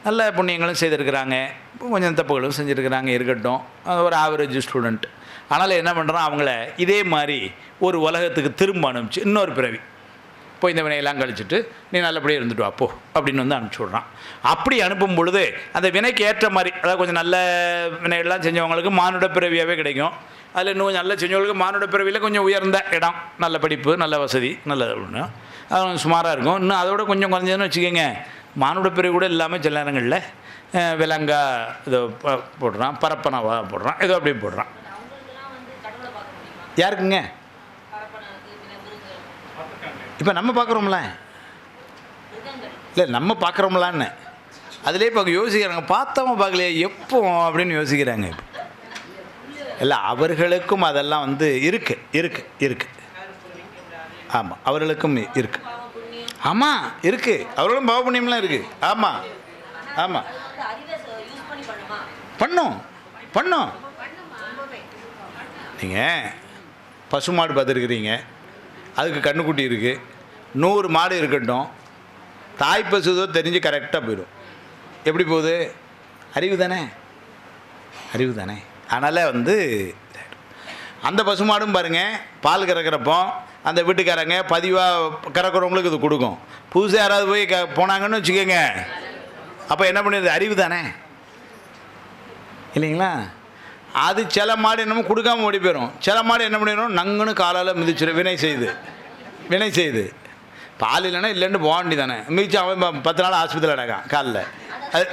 நல்ல புண்ணியங்களும் செய்திருக்கிறாங்க, கொஞ்சம் தப்புகளும் செஞ்சுருக்கிறாங்க, இருக்கட்டும், ஒரு ஆவரேஜ் ஸ்டூடெண்ட். அதனால் என்ன பண்ணுறான், அவங்கள இதே மாதிரி ஒரு உலகத்துக்கு திரும்ப அனுப்பிச்சு இன்னொரு பிறவி போய் இந்த வினையெல்லாம் கழிச்சிட்டு நீ நல்லபடியாக இருந்துட்டு வாப்போ அப்படின்னு அனுப்பிச்சி விட்றான். அப்படி அனுப்பும் பொழுது அந்த வினைக்கு ஏற்ற மாதிரி, அதாவது கொஞ்சம் நல்ல வினையெல்லாம் செஞ்சவங்களுக்கு மானுட பிறவியாகவே கிடைக்கும். அதில் இன்னும் கொஞ்சம் நல்ல செஞ்சவங்களுக்கு மானுட பிறவியில் கொஞ்சம் உயர்ந்த இடம், நல்ல படிப்பு, நல்ல வசதி, நல்ல ஒன்று, அது கொஞ்சம் சுமாராக இருக்கும். இன்னும் அதோட கொஞ்சம் குறைஞ்சதுன்னு வச்சுக்கோங்க, மானுட பிறவி கூட இல்லாமல் சில நேரங்களில் விலங்கா இதோ போடுறான், பரப்பனவா போடுறான், ஏதோ அப்படி போடுறான். யாருக்குங்க? இப்போ நம்ம பார்க்குறோம்ல, இல்லை நம்ம பார்க்குறோம்லான்னு அதிலே இப்போ யோசிக்கிறாங்க, பார்த்தவங்க பார்க்கலையே எப்போ அப்படின்னு யோசிக்கிறாங்க. இப்போ இல்லை, அவர்களுக்கும் அதெல்லாம் இருக்கு. ஆமாம், அவர்களுக்கும் இருக்குது. ஆமாம், இருக்குது, அவர்களும் பாவ புண்ணியம்லாம் இருக்குது. ஆமாம் ஆமாம், பண்ணோம். நீங்கள் பசுமாடு பார்த்துருக்குறீங்க, அதுக்கு கண்ணுக்குட்டி இருக்குது, 100 மாடு இருக்கட்டும், தாய் பசுதோ தெரிஞ்சு கரெக்டாக போயிடும். எப்படி போகுது? அறிவு தானே. அதனால் அந்த பசுமாடும் பாருங்கள், பால் கறக்கிறப்போ அந்த வீட்டுக்காரங்க பதிவாக கறக்கிறவங்களுக்கு இது கொடுக்கும். புதுசாக யாராவது போய் போனாங்கன்னு வச்சுக்கோங்க, அப்போ என்ன பண்ணிடுது? அறிவு தானே, இல்லைங்களா? அது சில மாடு என்னமோ கொடுக்காமல் ஓடி போயிடும், சில மாடு என்ன பண்ணிடும், நங்குன்னு காலால் மிதிச்சிடும், வினை செய்து பால் இல்லைன்னா இல்லைன்னு போக வேண்டி தானே. மிதிச்சு அவன் 10 நாள் ஆஸ்பத்திரியில் அடக்கான் காலில். அது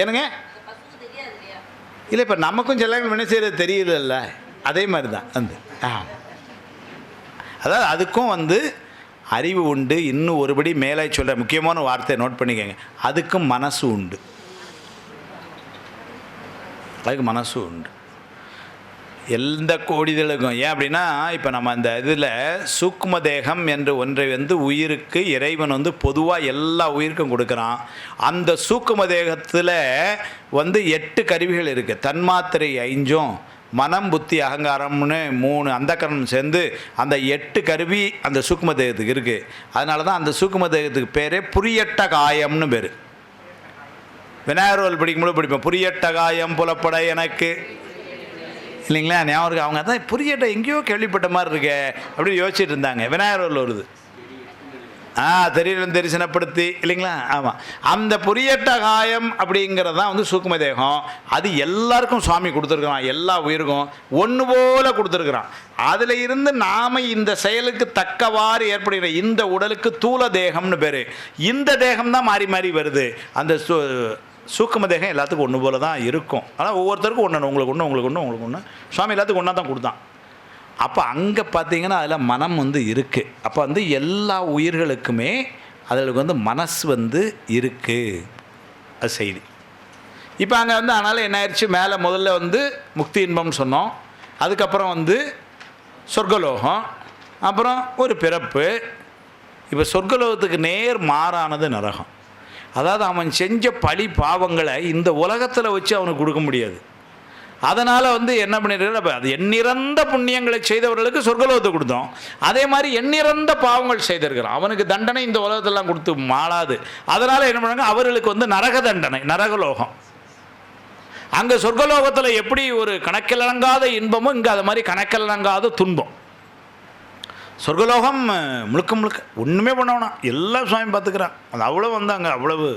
என்னங்க? இல்லை, இப்போ நமக்கும் சில வினை செய்கிறது தெரியல, அதே மாதிரி தான் அதாவது அதுக்கும் அறிவு உண்டு. இன்னும் ஒருபடி மேலே சொல்கிற முக்கியமான வார்த்தையை நோட் பண்ணிக்கோங்க, அதுக்கும் மனசு உண்டு. அதுக்கு மனசு உண்டு எந்த கோடிதலுக்கும். ஏன் அப்படின்னா, இப்போ நம்ம அந்த இதில் சூக்கும தேகம் என்று ஒன்றை உயிருக்கு இறைவன் பொதுவாக எல்லா உயிருக்கும் கொடுக்குறான். அந்த சூக்கும தேகத்தில் 8 கருவிகள் இருக்குது. தன்மாத்திரை 5, மனம் புத்தி அகங்காரம்னு 3 அந்தக்கரணம் சேர்ந்து அந்த 8 கருவி அந்த சூக்கும தேகத்துக்கு இருக்குது. அதனால தான் அந்த சூக்கும தேகத்துக்கு பேரே புரியட்ட காயம்னு பேர். விநாயகர் படிக்கும்போது படிப்போம், புரியட்ட காயம் புலப்பட எனக்கு, இல்லைங்களா? ஞாபகம் இருக்கு. அவங்க தான் புரியட்ட எங்கேயோ கேள்விப்பட்ட மாதிரி இருக்கே அப்படின்னு யோசிச்சுட்டு இருந்தாங்க. விநாயகர் வருது, தெரியலும் தரிசனப்படுத்தி, இல்லைங்களா? ஆமாம், அந்த புரியட்ட காயம் அப்படிங்கிறது தான் வந்து சூக்கும தேகம். அது எல்லாருக்கும் சுவாமி கொடுத்துருக்குறான், எல்லா உயிருக்கும் ஒன்று போல் கொடுத்துருக்குறான். அதில் இருந்து நாம் இந்த செயலுக்கு தக்கவாறு ஏற்படுகிற இந்த உடலுக்கு தூல தேகம்னு பேர். இந்த தேகம் தான் மாறி மாறி வருது. அந்த சூக்கும தேகம் எல்லாத்துக்கும் ஒன்று போல தான் இருக்கும். ஆனால் ஒவ்வொருத்தருக்கும் ஒன்று, உங்களுக்கு ஒன்று, உங்களுக்கு ஒன்று, உங்களுக்கு ஒன்று. சுவாமி எல்லாத்துக்கும் ஒன்றா தான் கொடுத்தான். அப்போ அங்கே பார்த்தீங்கன்னா அதில் மனம் வந்து இருக்குது. அப்போ வந்து எல்லா உயிர்களுக்குமே அதில் வந்து மனசு வந்து இருக்குது. அது செய்தி. இப்போ அங்கே வந்து அதனால் என்ன ஆயிடுச்சு, மேலே முதல்ல வந்து முக்தி இன்பம்னு சொன்னோம், அதுக்கப்புறம் வந்து சொர்க்கலோகம், அப்புறம் ஒரு பிறப்பு. இப்போ சொர்க்கலோகத்துக்கு நேர் மாறானது நரகம். அதாவது அவன் செஞ்ச பழி பாவங்களை இந்த உலகத்தில் வச்சு அவனுக்கு கொடுக்க முடியாது. அதனால் வந்து என்ன பண்ணிடுறாரு, அது எண்ணிறந்த புண்ணியங்களை செய்தவர்களுக்கு சொர்க்கலோகத்தை கொடுத்தோம். அதே மாதிரி எண்ணிறந்த பாவங்கள் செய்திருக்கிறான், அவனுக்கு தண்டனை இந்த உலகத்தெல்லாம் கொடுத்து மாளாது. அதனால் என்ன பண்ணுறாங்க, அவர்களுக்கு வந்து நரக தண்டனை, நரகலோகம். அங்கே சொர்க்கலோகத்தில் எப்படி ஒரு கணக்கிலடங்காத இன்பமும் இங்கே அது மாதிரி கணக்கிலடங்காத துன்பம். சொர்க்கலோகம் முழுக்க முழுக்க ஒன்றுமே பண்ண எல்லாம் சுவாமி பார்த்துக்கிறான். அது அவ்வளோ வந்து அங்கே அவ்வளவு,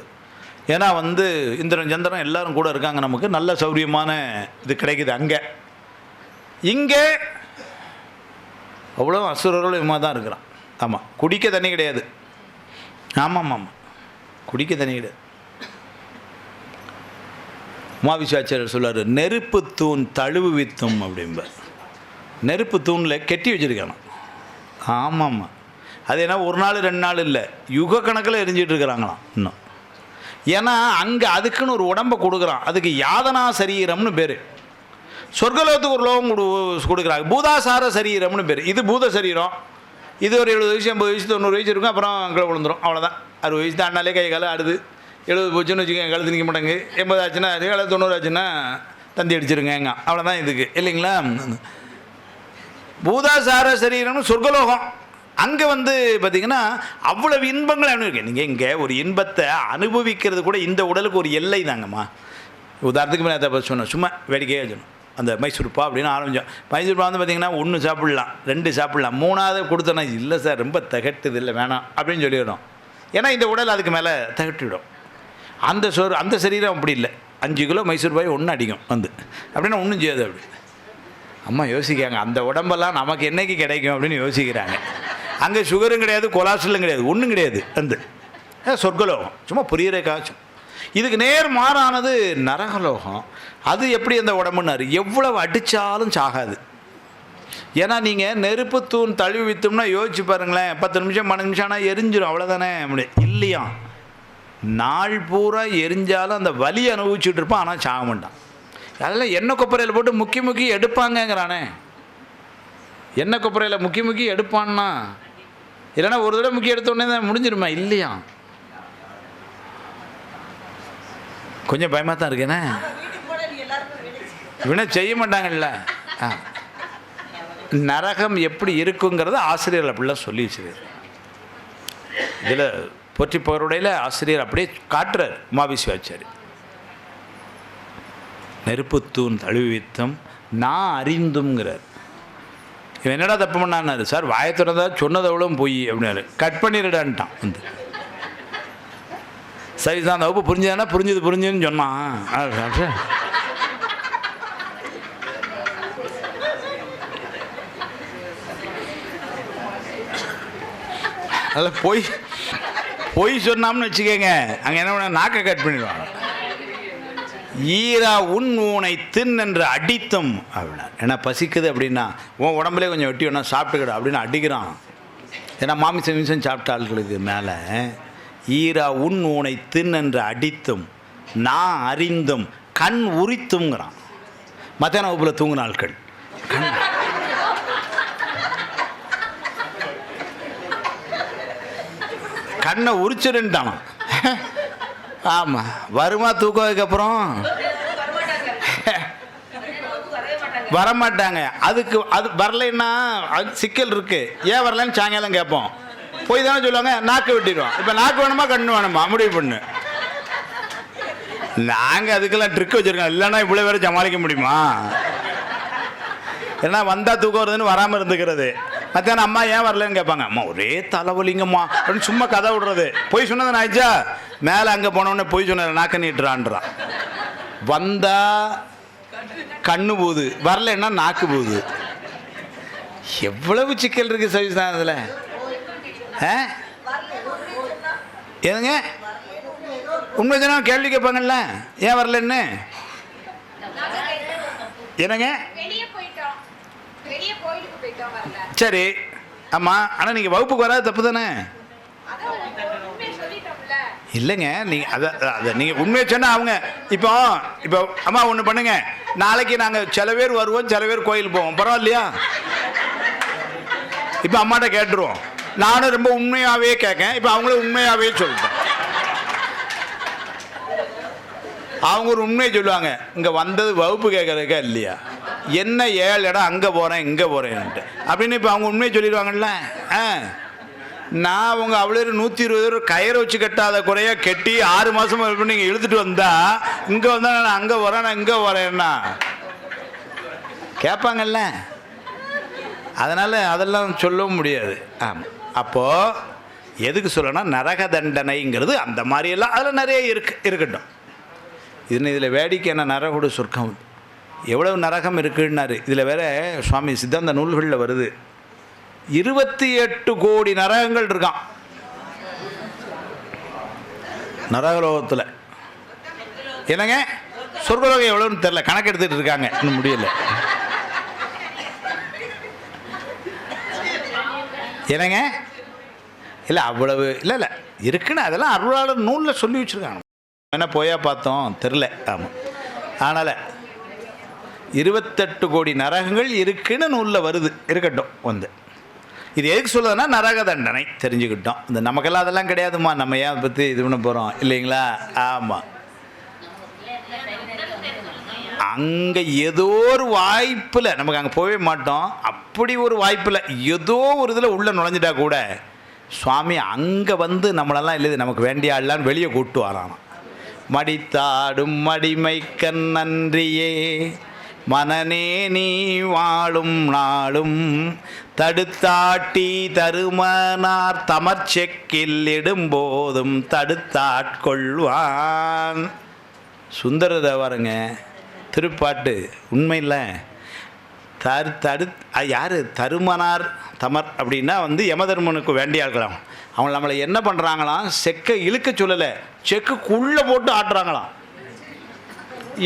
ஏன்னா வந்து இந்திரன் சந்திரன் எல்லாரும் கூட இருக்காங்க, நமக்கு நல்ல சௌரியமான இது கிடைக்குது. அங்கே இங்கே அவ்வளோ அசுரர்களும் இவமாக தான் இருக்கிறான். ஆமாம், குடிக்க தண்ணி கிடையாது. ஆமாம் ஆமாம், குடிக்க தண்ணி கிடையாது. உமாவிஸ்வாச்சாரியர் சொல்லார், நெருப்பு தூண் தழுவு வித்தும் அப்படிம்பார். நெருப்பு தூணில் கெட்டி வச்சுருக்கானோ. ஆமாம்மா, அது என்ன ஒரு நாள் 2 நாள் இல்லை, யுக கணக்கில் எரிஞ்சிட்டு இருக்கிறாங்களாம் இன்னும். ஏன்னா அங்கே அதுக்குன்னு ஒரு உடம்பை கொடுக்குறான், அதுக்கு யாதனா சரீரம்னு பேர். சொர்க்கலோகத்துக்கு ஒரு லோகம் கொடுக்குறாங்க, பூதாசார சரீரம்னு பேர். இது பூத சரீரம், இது ஒரு 70 வயசு 80 வயசு 90 வயசு இருக்கும், அப்புறம் கீழே விழுந்துடும், அவ்வளோதான். 60 வயசு தாண்டாலே கை காலம் ஆடுது. 70 போச்சுன்னு வச்சுக்கோங்க, கழுத்து நிற்க மாட்டேங்க. 80 ஆச்சுன்னா அது, 90 ஆச்சுன்னா தந்தி அடிச்சிருங்க, அவ்வளோதான் இதுக்கு, இல்லைங்களா? பூதாசார சரீரம்னு சொர்க்கலோகம். அங்கே வந்து பார்த்திங்கன்னா அவ்வளவு இன்பங்கள் அனுபவிக்க. நீங்கள் இங்கே ஒரு இன்பத்தை அனுபவிக்கிறது கூட இந்த உடலுக்கு ஒரு எல்லை தாங்கம்மா. உதாரணத்துக்கு மேலே அதை சொன்னோம், சும்மா வேடிக்கையாக சொன்னோம். அந்த மைசூர்ப்பா அப்படின்னு ஆரம்பித்தோம். மைசூர்ப்பா வந்து பார்த்திங்கன்னா 1 சாப்பிட்லாம், 2 சாப்பிட்லாம், 3ஆவது கொடுத்தோன்னா இல்லை சார் ரொம்ப திகட்டுது, இல்லை வேணாம் அப்படின்னு சொல்லிவிடும். ஏன்னா இந்த உடல் அதுக்கு மேலே திகட்டிவிடும். அந்த சரீரம் அப்படி இல்லை, 5 கிலோ மைசூர்பாய் ஒன்று அடிக்கும் வந்து, அப்படின்னா ஒன்றும் செய்யாது. அப்படி அம்மா யோசிக்காங்க, அந்த உடம்பெல்லாம் நமக்கு என்றைக்கு கிடைக்கும் அப்படின்னு யோசிக்கிறாங்க. அங்கே சுகரும் கிடையாது, கொலாஸ்ட்ரலும் கிடையாது, ஒன்றும் கிடையாது. அந்த சொர்க்கலோகம் சும்மா புரியிற காய்ச்சும். இதுக்கு நேர் மாறானது நரகலோகம். அது எப்படி அந்த உடம்புன்னாரு, எவ்வளவு அடித்தாலும் சாகாது. ஏன்னா நீங்கள் நெருப்பு தூண் தழுவி வித்தோம்னா யோசிச்சு பாருங்களேன், 10 நிமிஷம் 12 நிமிஷம் ஆனால் எரிஞ்சிடும், அவ்வளோதானே. இல்லையா, நாள் பூரா எரிஞ்சாலும் அந்த வலி அனுபவிச்சுட்டு இருப்பான், ஆனால் சாக மாட்டான். அதெல்லாம் எண்ணெய் கொப்பரையில் போட்டு முக்கி எடுப்பாங்கங்கிறானே. எண்ணெய் கொப்பரையில் முக்கி எடுப்பான்னா, இல்லைன்னா ஒரு தடவை முக்கி எடுத்தோடனே தான் முடிஞ்சிருமா? இல்லையா, கொஞ்சம் பயமாக தான் இருக்கேனே. வினை செய்ய மாட்டாங்கல்ல. நரகம் எப்படி இருக்குங்கிறத ஆசிரியர் அப்படிலாம் சொல்லி வச்சுருது. இதில் போற்றி போருடையில் ஆசிரியர் அப்படியே காட்டுறார் உமாவிஸ்வாச்சாரி. நெருப்புத்தூண் தழுவித்தம் நான் அறிந்துங்கிறார். இவன் என்னடா தப்பு பண்ணான்னாரு, சார் வாயத்துறதா சொன்னதை அவ்வளோ போய் அப்படின்னாரு. கட் பண்ணிடுடான்ட்டான் வந்து. சரி சார், அந்த வகுப்பு புரிஞ்சுதானா, புரிஞ்சுன்னு சொன்னான். அதில் பொய் சொன்னாம்னு வச்சுக்கோங்க, அங்கே என்ன பண்ண நாக்கை கட் பண்ணிடுவாங்க. ஈரா உன் ஊனை தின் என்று அடித்தும் அப்படின்னா, ஏன்னா பசிக்குது அப்படின்னா உன் உடம்புலே கொஞ்சம் வெட்டி வேணா சாப்பிட்டுக்கிட அப்படின்னு அடிக்கிறான். ஏன்னா மாமிசம் சாப்பிட்ட ஆட்களுக்கு மேலே ஈரா உன் ஊனை தின் என்று அடித்தும் நான் அறிந்தும் கண் உரித்துங்கிறான். மத்தியான வகுப்பில் தூங்கின ஆட்கள் கண்ணை உரிச்சிருந்தான். ஆமாம், வருமா தூக்கம்? அதுக்கப்புறம் வரமாட்டாங்க. அதுக்கு அது வரலைன்னா அது சிக்கல் இருக்கு. ஏன் வரலன்னு சாயங்காலம் கேட்போம். போய் தானே சொல்லுவாங்க, நாக்கு வெட்டிடுவோம். இப்போ நாக்கு வேணுமா கண்ணு வேணுமா முடிவு பண்ணு. நாங்கள் அதுக்கெல்லாம் ட்ரிக் வச்சுருக்கோம். இல்லைன்னா இவ்வளோ பேரை சமாளிக்க முடியுமா? ஏன்னா வந்தால் தூக்கம் வருதுன்னு வராமல் இருந்துக்கிறது. மத்தியானம் அம்மா ஏன் வரலன்னு கேட்பாங்க. அம்மா ஒரே தலைவலிங்கம்மா அப்படின்னு சும்மா கதை விடுறது. பொய் சொன்னது ஆயிடுச்சா? மேலே அங்கே போனோடனே பொய் சொன்ன நாக்க நீட்டுறான்றான். வந்தா கண்ணு போகுது, வரலன்னா நாக்கு போகுது. எவ்வளவு சிக்கல் இருக்கு சவிஸ்தானத்தில். ஏதுங்க உண்மை சொன்னா கேள்வி கேட்பாங்கல்ல, ஏன் வரலன்னு. என்னங்க சரி ஆமா, ஆனா நீங்க வகுப்புக்கு வராது தப்பு தானே? இல்லைங்க, நீங்க அதை நீங்க உண்மையை சொன்னா அவங்க இப்போ இப்போ அம்மா ஒன்று பண்ணுங்க, நாளைக்கு நாங்கள் சில பேர் வருவோம், சில பேர் கோயில் போவோம், பரவாயில்லையா? இப்போ அம்மாட்ட கேட்டுருவோம். நானும் ரொம்ப உண்மையாகவே கேட்கேன். இப்போ அவங்களும் உண்மையாகவே சொல்லிட்டேன். அவங்க ஒரு உண்மையை சொல்லுவாங்க, இங்கே வந்தது வகுப்பு கேட்கறதுக்கா இல்லையா, என்ன 7 இடம் அங்கே போகிறேன் இங்கே போகிறேன்ட்டு அப்படின்னு. இப்போ அவங்க உண்மையை சொல்லிடுவாங்கல்ல. நான் அவங்க அவ்வளோ 120 கயிறை வச்சு கட்டாத குறைய கெட்டி 6 மாதம் நீங்கள் இழுத்துட்டு வந்தா இங்கே வந்தால் நான் அங்கே வரேன் நான் இங்கே வரேன்னா கேட்பாங்கல்ல. அதனால் அதெல்லாம் சொல்லவும் முடியாது. ஆமாம், அப்போது எதுக்கு சொல்லணும்னா நரக தண்டனைங்கிறது அந்த மாதிரியெல்லாம் அதில் நிறைய இருக்கட்டும். இதில் வேடிக்கையான நரகோட சொர்க்கம் எவ்வளவு நரகம் இருக்குன்னாரு. இதில் வேற சுவாமி சித்தாந்த நூல்களில் வருது, 28 கோடி நரகங்கள் இருக்கான் நரகலோகத்தில். என்னங்க சொர்க்கலோகம் எவ்வளோன்னு தெரில, கணக்கு எடுத்துகிட்டு இருக்காங்க, இன்னும் முடியல. என்னங்க இல்லை அவ்வளவு இல்லை இல்லை இருக்குன்னு அதெல்லாம் அருளாளர் நூலில் சொல்லி வச்சுருக்காங்க. என்ன போயா பார்த்தோம் தெரில. ஆமாம், அதனால் 28 கோடி நரகங்கள் இருக்குன்னு நூலில் வருது. இருக்கட்டும். வந்து இது எதுக்கு சொல்லுதுன்னா நரக தண்டனை தெரிஞ்சுக்கிட்டோம். இந்த நமக்கெல்லாம் அதெல்லாம் கிடையாதுமா, நம்ம ஏன் பற்றி இது பண்ண போகிறோம் இல்லைங்களா? ஆமாம், அங்கே ஏதோ ஒரு வாய்ப்பில் நமக்கு அங்கே போகவே மாட்டோம். அப்படி ஒரு வாய்ப்பில் ஏதோ ஒரு இதில் உள்ளே நுழைஞ்சிட்டா கூட சுவாமி அங்கே வந்து நம்மளெல்லாம் இல்லை நமக்கு வேண்டிய ஆள்லான்னு வெளியே கூட்டு வரானாம். மடித்தாடும் மடிமைக்கண் நன்றியே மனநே நீ வாழும் நாளும் தடுத்தாட்டி தருமனார் தமர்ச்செக்கில் இடும்போதும் தடுத்தாட்கொள்வான். சுந்தரதேவருங்க திருப்பாட்டு உண்மையில் யார் தருமனார் தமர் அப்படின்னா வந்து யமதர்மனுக்கு வேண்டியார்களாம். அவங்க நம்மளை என்ன பண்ணுறாங்களாம், செக்கை இழுக்க சொல்லலை, செக்குக்குள்ளே போட்டு ஆட்டுறாங்களாம்.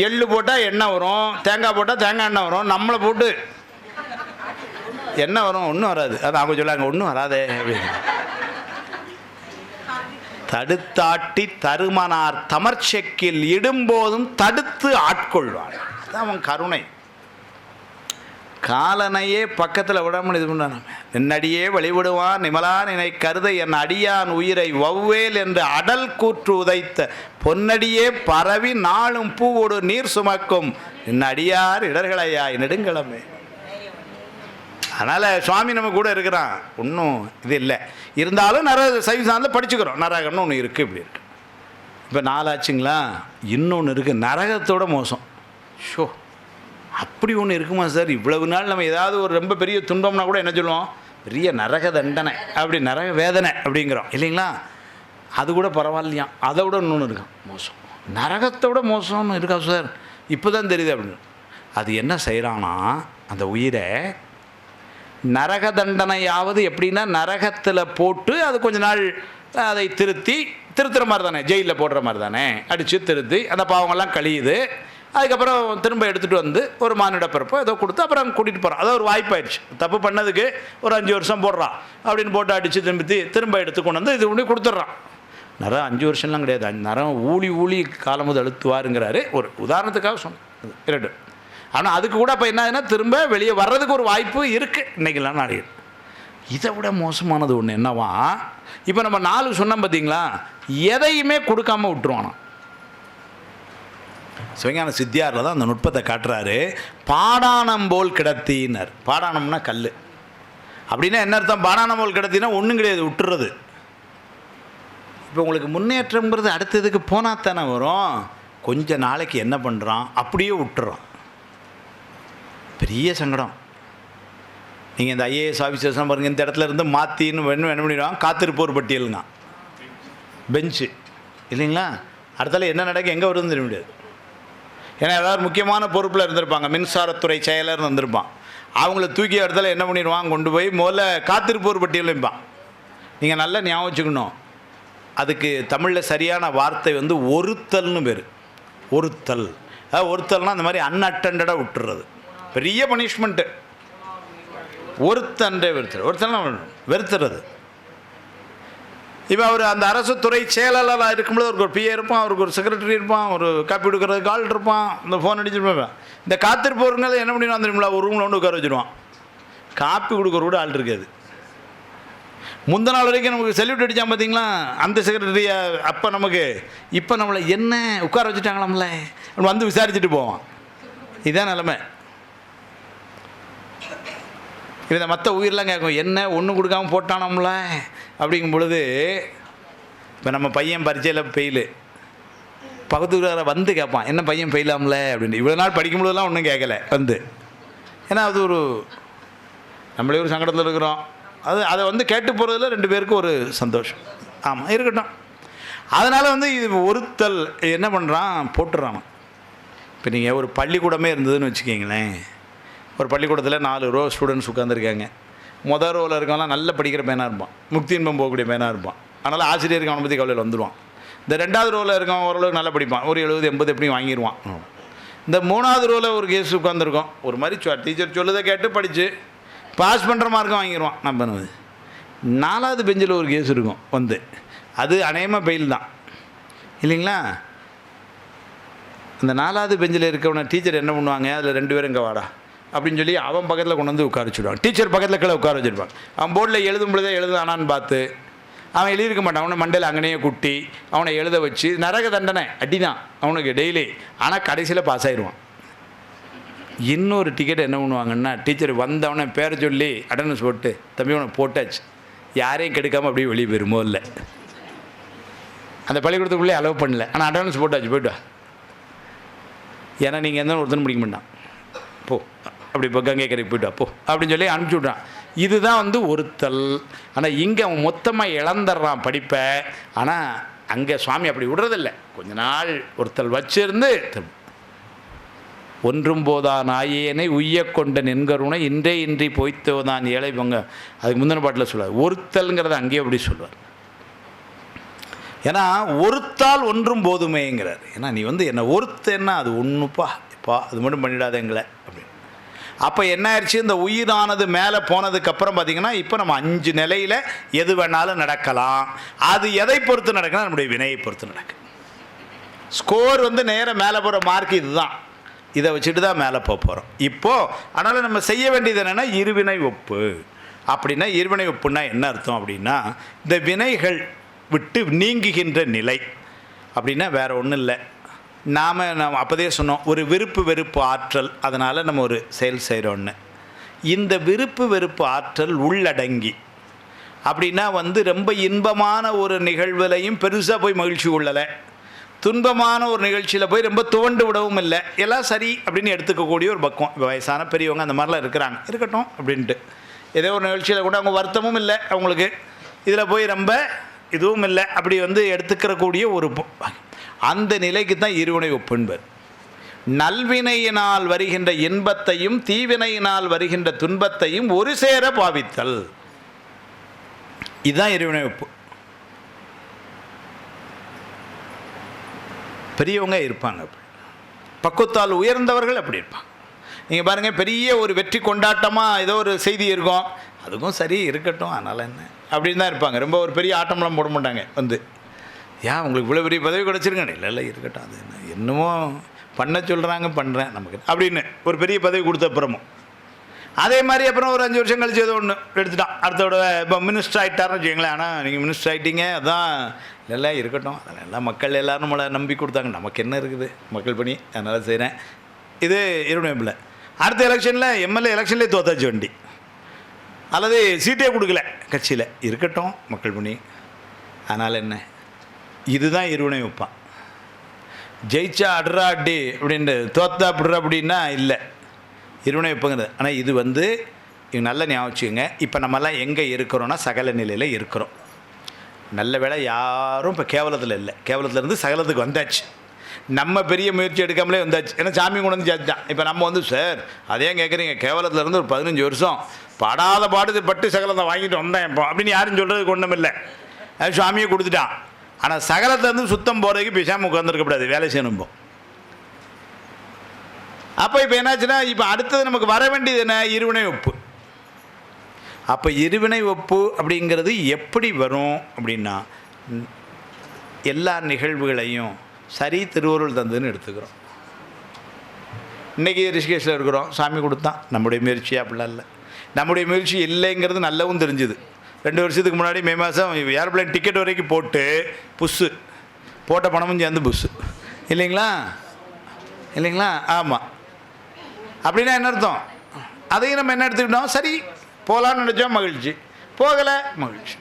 எள்ளு போட்டால் எண்ணெய் வரும், தேங்காய் போட்டால் தேங்காய் எண்ணெய் வரும், நம்மளை போட்டு என்ன வரும், ஒன்றும் வராது. அது அவங்க சொல்லாங்க ஒன்றும் வராதே அப்படின்னு. தடுத்தாட்டி தருமனார் தமர்ச்செக்கில் இடும்போதும் தடுத்து ஆட்கொள்வார். அதுதான் அவன் கருணை. காலனையே பக்கத்தில் விடாமல் இது பண்ணான். என்னடியே வழிபடுவான் நிமலா நினை கருத என் அடியான் உயிரை வௌவேல் என்று அடல் கூற்று உதைத்த பொன்னடியே பரவி நாளும் பூவோடு நீர் சுமக்கும் என் அடியார் இடர்களையாய் நெடுங்கிழமை. அதனால் சுவாமி நம்ம கூட இருக்கிறான், ஒன்றும் இது இல்லை. இருந்தாலும் சைவசாந்தில் படிச்சுக்கிறோம், நரகம்னு ஒன்று இருக்குது. இப்படி இருக்கு. இப்போ 4 ஆச்சுங்களா, இன்னொன்று இருக்குது நரகத்தோட மோசம். ஷோ, அப்படி ஒன்று இருக்குமா சார்? இவ்வளவு நாள் நம்ம ஏதாவது ஒரு ரொம்ப பெரிய துன்பம்னா கூட என்ன சொல்லுவோம், பெரிய நரக தண்டனை அப்படி நரக வேதனை அப்படிங்கிறோம் இல்லைங்களா? அது கூட பரவாயில்லையாம், அதை விட இன்னொன்று இருக்கும் மோசம். நரகத்தை விட மோசம்னு இருக்கா சார்? இப்போ தான் தெரியுது அப்படின்னு. அது என்ன செய்கிறான்னா, அந்த உயிரை நரக தண்டனையாவது எப்படின்னா நரகத்தில் போட்டு அது கொஞ்ச நாள் அதை திருத்துற மாதிரி தானே, ஜெயிலில் போடுற மாதிரி தானே, அடித்து திருத்தி அந்த பாவங்கள்லாம் கழியுது. அதுக்கப்புறம் திரும்ப எடுத்துகிட்டு வந்து ஒரு மானிட பிறப்போ ஏதோ கொடுத்து அப்புறம் கூட்டிகிட்டு போகிறான். அதான் ஒரு வாய்ப்பாயிடுச்சு. தப்பு பண்ணதுக்கு ஒரு 5 வருஷம் போடுறான் அப்படின்னு போட்டு அடித்து திரும்ப எடுத்து கொண்டு வந்து இது பண்ணி கொடுத்துட்றான். நரம் 5 வருஷம்லாம் கிடையாது, நரம் ஊழி காலம் அழுத்துவாருங்கிறாரு. ஒரு உதாரணத்துக்காக சொன்னேன் இரண்டு. ஆனால் அதுக்கு கூட இப்போ என்னதுன்னா திரும்ப வெளியே வர்றதுக்கு ஒரு வாய்ப்பு இருக்குது இன்றைக்கெல்லாம் நாளைக்கு. இதை விட மோசமானது ஒன்று என்னவா, இப்போ நம்ம 4 சொன்னோம் பார்த்தீங்களா, எதையுமே கொடுக்காமல் விட்டுருவானா. சிவஞான சித்தியாரில் தான் அந்த நுட்பத்தை காட்டுறாரு. பாடானம் போல் கிடத்தினார். பாடானம்னா கல். அப்படின்னா என்ன அர்த்தம்? பாடானம் போல் கிடத்தினா ஒன்றும் கிடையாது, விட்டுறது. இப்போ உங்களுக்கு முன்னேற்றம்ங்கிறது அடுத்ததுக்கு போனால் தானே வரும். கொஞ்ச நாளைக்கு என்ன பண்ணுறான், அப்படியே விட்டுறான். பெரிய சங்கடம். நீங்கள் இந்த ஐஏஎஸ் ஆஃபீஸர்ஸ்லாம் பாருங்கள், இந்த இடத்துல இருந்து மாற்றின்னு வேணும் என்ன பண்ணிடுவாங்க, காத்திருப்போர் பட்டியலுங்க, பெஞ்சு இல்லைங்களா. அடுத்தால என்ன நடக்க எங்கே வருதுன்னு தெரிய முடியாது. ஏன்னா ஏதாவது முக்கியமான பொறுப்பில் இருந்திருப்பாங்க, மின்சாரத்துறை செயலர் வந்திருப்பான். அவங்கள தூக்கி இடத்துல என்ன பண்ணிடுவான், கொண்டு போய் முதல்ல காத்திருப்போர் பட்டியல் வைப்பான். நீங்கள் நல்லா ஞாபகம் வச்சுக்கணும், அதுக்கு தமிழில் சரியான வார்த்தை வந்து ஒருத்தல்னு பேர். ஒருத்தல். அதாவது ஒருத்தல்னால் அந்த மாதிரி அன்அட்டண்டடாக விட்டுறது, பெரிய பனிஷ்மெண்ட்டு. ஒருத்தன்றே ஒருத்தல்னா வெறுத்துறது. இப்போ அவர் அந்த அரசு துறை செயலாளராக இருக்கும்போது அவருக்கு ஒரு பிஏ இருப்பான், அவருக்கு ஒரு செக்ரட்டரி இருப்பான், ஒரு காப்பி கொடுக்குறதுக்கு ஆள் இருப்பான், இந்த ஃபோன் அடிச்சுருப்பான். இந்த காத்திருப்பவருங்கிறது என்ன பண்ணிடுவான் தெரியுங்களா, ஒரு ரூமில் வந்து உட்கார வச்சுருவான். காப்பி கொடுக்குற கூட ஆள் இருக்காது. முந்த நாள் வரைக்கும் நமக்கு செல்யூட் அடித்தான் பார்த்தீங்களா அந்த செக்ரட்டரியை, அப்போ நமக்கு இப்போ நம்மளை என்ன உட்கார வச்சுட்டாங்களாம்ல வந்து விசாரிச்சுட்டு போவான். இதுதான் நிலமை. இதை மற்ற உயிரெலாம் கேட்கும், என்ன ஒன்றும் கொடுக்காமல் போட்டானோம்ல அப்படிங்கும் பொழுது. இப்போ நம்ம பையன் பரீட்சையில் ஃபெயிலு, பக்கத்துக்கார வந்து கேட்பான், என்ன பையன் ஃபெயிலாம்ல அப்படின்னு. இவ்வளோ நாள் படிக்கும்போதெல்லாம் ஒன்றும் கேட்கல வந்து. ஏன்னா அது ஒரு நம்மளே ஒரு சங்கடத்தில் இருக்கிறோம். அதை வந்து கேட்டு போகிறதுல ரெண்டு பேருக்கும் ஒரு சந்தோஷம். ஆமாம், இருக்கட்டும். அதனால் வந்து இது ஒருத்தல் என்ன பண்ணுறான், போட்டுறான். இப்போ நீங்கள் ஒரு பள்ளிக்கூடமே இருந்ததுன்னு வச்சுக்கிங்களேன். ஒரு பள்ளிக்கூடத்தில் 4 ரோ ஸ்டூடெண்ட்ஸ் உட்காந்துருக்காங்க. மொதல் ரோவில் இருக்கவங்களாம் நல்ல படிக்கிற பையனாக இருப்பான், முக்தி இன்பம் போகக்கூடிய பையனாக இருப்பான். அதனால் ஆசிரியருக்கு அவனை பற்றி கவலையில் வந்துடுவான். இந்த 2வது ரோவில் இருக்கவன் ஓரளவுக்கு நல்லா படிப்பான், ஒரு 70-80 எப்படியும் வாங்கிடுவான். இந்த 3வது ரோவில் ஒரு கேஸ் உட்காந்துருக்கோம், ஒரு மாதிரி டீச்சர் சொல்லுதை கேட்டு படித்து பாஸ் பண்ணுற மார்க்கம் வாங்கிடுவான். நம்ம பண்ணுவது 4வது பெஞ்சில் ஒரு கேஸ் இருக்கும் வந்து, அது அநேகமாக பெயில் தான் இல்லைங்களா. அந்த 4வது பெஞ்சில் இருக்கவன டீச்சர் என்ன பண்ணுவாங்க, அதில் 2 பேரும் இங்கே வாடா அப்படின்னு சொல்லி அவன் பக்கத்தில் கொண்டு வந்து உட்கார வச்சுடுவாங்க. டீச்சர் பக்கத்தில் கீழே உட்கார வச்சுருப்பாங்க. அவன் போர்டில் எழுதும் பொழுதே எழுதானான்னு பார்த்து அவன் எழுதியிருக்க மாட்டான். அவனை மண்டையில் அங்கனையே குட்டி அவனை எழுத வச்சு நரக தண்டனை அடி தான் அவனுக்கு டெய்லி. ஆனால் கடைசியில் பாஸ் ஆயிடுவான். இன்னொரு டிக்கெட் என்ன பண்ணுவாங்கன்னா, டீச்சர் வந்தவனை பேரை சொல்லி அட்டண்டன்ஸ் போட்டு, தம்பி அவனை போட்டாச்சு, யாரையும் கெடுக்காமல் அப்படியே வெளியே போயிருமோ இல்லை, அந்த பள்ளிக்கூடத்துக்குள்ளே அலோவ் பண்ணல, ஆனால் அட்டண்டன்ஸ் போட்டாச்சு, போய்ட்டு வா. ஏன்னா நீங்கள் எந்த ஒருத்தனும் பிடிக்க மாட்டான், போ அப்படி இப்போ கங்கை கரைக்கு போய்ட்டு அப்போ அப்படின்னு சொல்லி அனுப்பிச்சி விட்றான். இதுதான் வந்து ஒருத்தல். ஆனால் இங்கே அவன் மொத்தமாக இழந்துடுறான் படிப்பை. ஆனால் அங்கே சுவாமி அப்படி விடுறதில்லை. கொஞ்ச நாள் ஒருத்தல் வச்சிருந்து, ஒன்றும் போதா நாயேனை உய்ய கொண்ட நின்கருணை இன்றே இன்றி போய்த்தோதான் ஏழை பொங்க. அதுக்கு முந்தின பாட்டில் சொல்லுவார். ஒருத்தல்ங்கிறத அங்கேயே அப்படி சொல்லுவார். ஏன்னா ஒருத்தால் ஒன்றும் போதுமேங்கிறார். ஏன்னா நீ வந்து என்ன ஒருத்தன்னா அது ஒன்றுப்பா இப்போ அது மட்டும் பண்ணிடாதேங்களே அப்படின்னு. அப்போ என்ன ஆயிடுச்சு, இந்த உயிரானது மேலே போனதுக்கப்புறம் பார்த்திங்கன்னா இப்போ நம்ம 5 நிலையில் எது வேணாலும் நடக்கலாம். அது எதை பொறுத்து நடக்குன்னா நம்முடைய வினையை பொறுத்து நடக்கு. ஸ்கோர் வந்து நேராக மேலே போகிற மார்க் இதுதான், இதை வச்சுட்டு தான் மேலே போகிறோம் இப்போது. அதனால் நம்ம செய்ய வேண்டியது என்னென்னா இருவினை ஒப்பு. அப்படின்னா இருவினை ஒப்புன்னா என்ன அர்த்தம் அப்படின்னா, இந்த வினைகள் விட்டு நீங்குகின்ற நிலை அப்படின்னா வேறு ஒன்றும் இல்லை. நாம் அப்போதே சொன்னோம், ஒரு விருப்பு வெறுப்பு ஆற்றல், அதனால் நம்ம ஒரு செயல் செய்கிறோன்னு. இந்த விருப்பு வெறுப்பு ஆற்றல் உள்ளடங்கி அப்படின்னா வந்து ரொம்ப இன்பமான ஒரு நிகழ்வுலையும் பெருசாக போய் மகிழ்ச்சி கொள்ளலை, துன்பமான ஒரு நிகழ்ச்சியில் போய் ரொம்ப துவண்டு விடவும் இல்லை, எல்லாம் சரி அப்படின்னு எடுத்துக்கக்கூடிய ஒரு பக்குவம். இப்போ வயசான பெரியவங்க அந்த மாதிரிலாம் இருக்கிறாங்க, இருக்கட்டும் அப்படின்ட்டு. ஏதோ ஒரு நிகழ்ச்சியில் கூட அவங்க வருத்தமும் இல்லை அவங்களுக்கு, இதில் போய் ரொம்ப இதுவும் இல்லை அப்படி வந்து எடுத்துக்கிறக்கூடிய ஒரு அந்த நிலைக்கு தான் இருவினை ஒப்புன்பர். நல்வினையினால் வருகின்ற இன்பத்தையும் தீவினையினால் வருகின்ற துன்பத்தையும் ஒரு சேர பாவித்தல், இதுதான் இருவினை ஒப்பு. பெரியவங்க இருப்பாங்க அப்படி, பக்குவத்தால் உயர்ந்தவர்கள் அப்படி இருப்பாங்க. நீங்கள் பாருங்கள், பெரிய ஒரு வெற்றி கொண்டாட்டமாக ஏதோ ஒரு செய்தி இருக்கும், அதுக்கும் சரி இருக்கட்டும் அதனால் என்ன அப்படின்னு தான் இருப்பாங்க. ரொம்ப ஒரு பெரிய ஆட்டம்லாம் போட மாட்டாங்க வந்து, ஏன் உங்களுக்கு இவ்வளோ பெரிய பதவி கிடச்சிருக்கேன், இல்லை இருக்கட்டும் அது என்ன என்னமோ பண்ண சொல்கிறாங்க பண்ணுறேன் நமக்கு அப்படின்னு ஒரு பெரிய பதவி கொடுத்த அப்புறமும். அதே மாதிரி அப்புறம் ஒரு 5 வருஷம் கழிச்சு ஏதோ ஒன்று எடுத்துட்டான். அடுத்தோட இப்போ மினிஸ்டர் ஆகிட்டார்னு வச்சுக்கங்களேன். ஆனால் நீங்கள் மினிஸ்டர் ஆகிட்டீங்க, அதான் எல்லாம் இருக்கட்டும், அதெல்லாம் எல்லாம் மக்கள் எல்லோரும் நம்மளை நம்பி கொடுத்தாங்க, நமக்கு என்ன இருக்குது மக்கள் பணி, அதனால் செய்கிறேன். இது இருநூறு. அடுத்த எலெக்ஷனில் எம்எல்ஏ எலெக்ஷன்லேயே தோத்தாச்சு வண்டி, அல்லது சீட்டே கொடுக்கல கட்சியில், இருக்கட்டும் மக்கள் பணி, அதனால் என்ன, இதுதான் இருவினை வைப்பான். ஜெயிச்சா அட்ரா அடி அப்படின்ட்டு, தோத்தா அப்படிற அப்படின்னா இல்லை, இருவினை வைப்புங்கிறது. ஆனால் இது நல்ல ஞாபகம் வச்சுக்கோங்க. இப்போ நம்மெல்லாம் எங்கே இருக்கிறோன்னா சகல நிலையில் இருக்கிறோம். நல்ல வேளை யாரும் இப்போ கேவலத்தில் இல்லை, கேவலத்துலேருந்து சகலத்துக்கு வந்தாச்சு. நம்ம பெரிய முயற்சி எடுக்காமலே வந்தாச்சு. ஏன்னா சாமி கொண்டு வந்து சேர்த்துட்டான். இப்போ நம்ம சார் அதே கேட்குறீங்க, கேவலத்துலேருந்து ஒரு 15 வருஷம் படாத பாடு பட்டு சகலத்தை வாங்கிட்டு வந்தேன் இப்போ அப்படின்னு யாரும் சொல்கிறதுக்கு ஒன்றும் இல்லை, அது சுவாமியை கொடுத்துட்டான். ஆனால் சகலத்துலேருந்து சுத்தம் போகிறதுக்கு பேசாமல் உட்காந்துருக்கக்கூடாது, வேலை செய்யணும். இப்போ அப்போ இப்போ என்னாச்சுன்னா, இப்போ அடுத்தது நமக்கு வர வேண்டியது என்ன, இருவினை ஒப்பு. அப்போ இருவினை ஒப்பு அப்படிங்கிறது எப்படி வரும் அப்படின்னா, எல்லா நிகழ்வுகளையும் சரி திருவருள் தந்துன்னு எடுத்துக்கிறோம். இன்றைக்கி ரிஷிகேஷில் இருக்கிறோம், சாமி கொடுத்தான், நம்முடைய முயற்சி அப்படிலாம் இல்லை. நம்முடைய முயற்சி இல்லைங்கிறது நல்லாவும் தெரிஞ்சுது. 2 வருஷத்துக்கு முன்னாடி மே மாதம் ஏர்ப்ளைன் டிக்கெட் வரைக்கும் போட்டு புஷ்ஷு போட்ட பணமும் சேர்ந்து புஷ்ஷு இல்லைங்களா, இல்லைங்களா? ஆமாம். அப்படின்னா என்ன அர்த்தம்? அதையும் நம்ம என்ன எடுத்துக்கிட்டோம், சரி போகலான்னு நினச்சோம், மகிழ்ச்சி, போகலை மகிழ்ச்சி,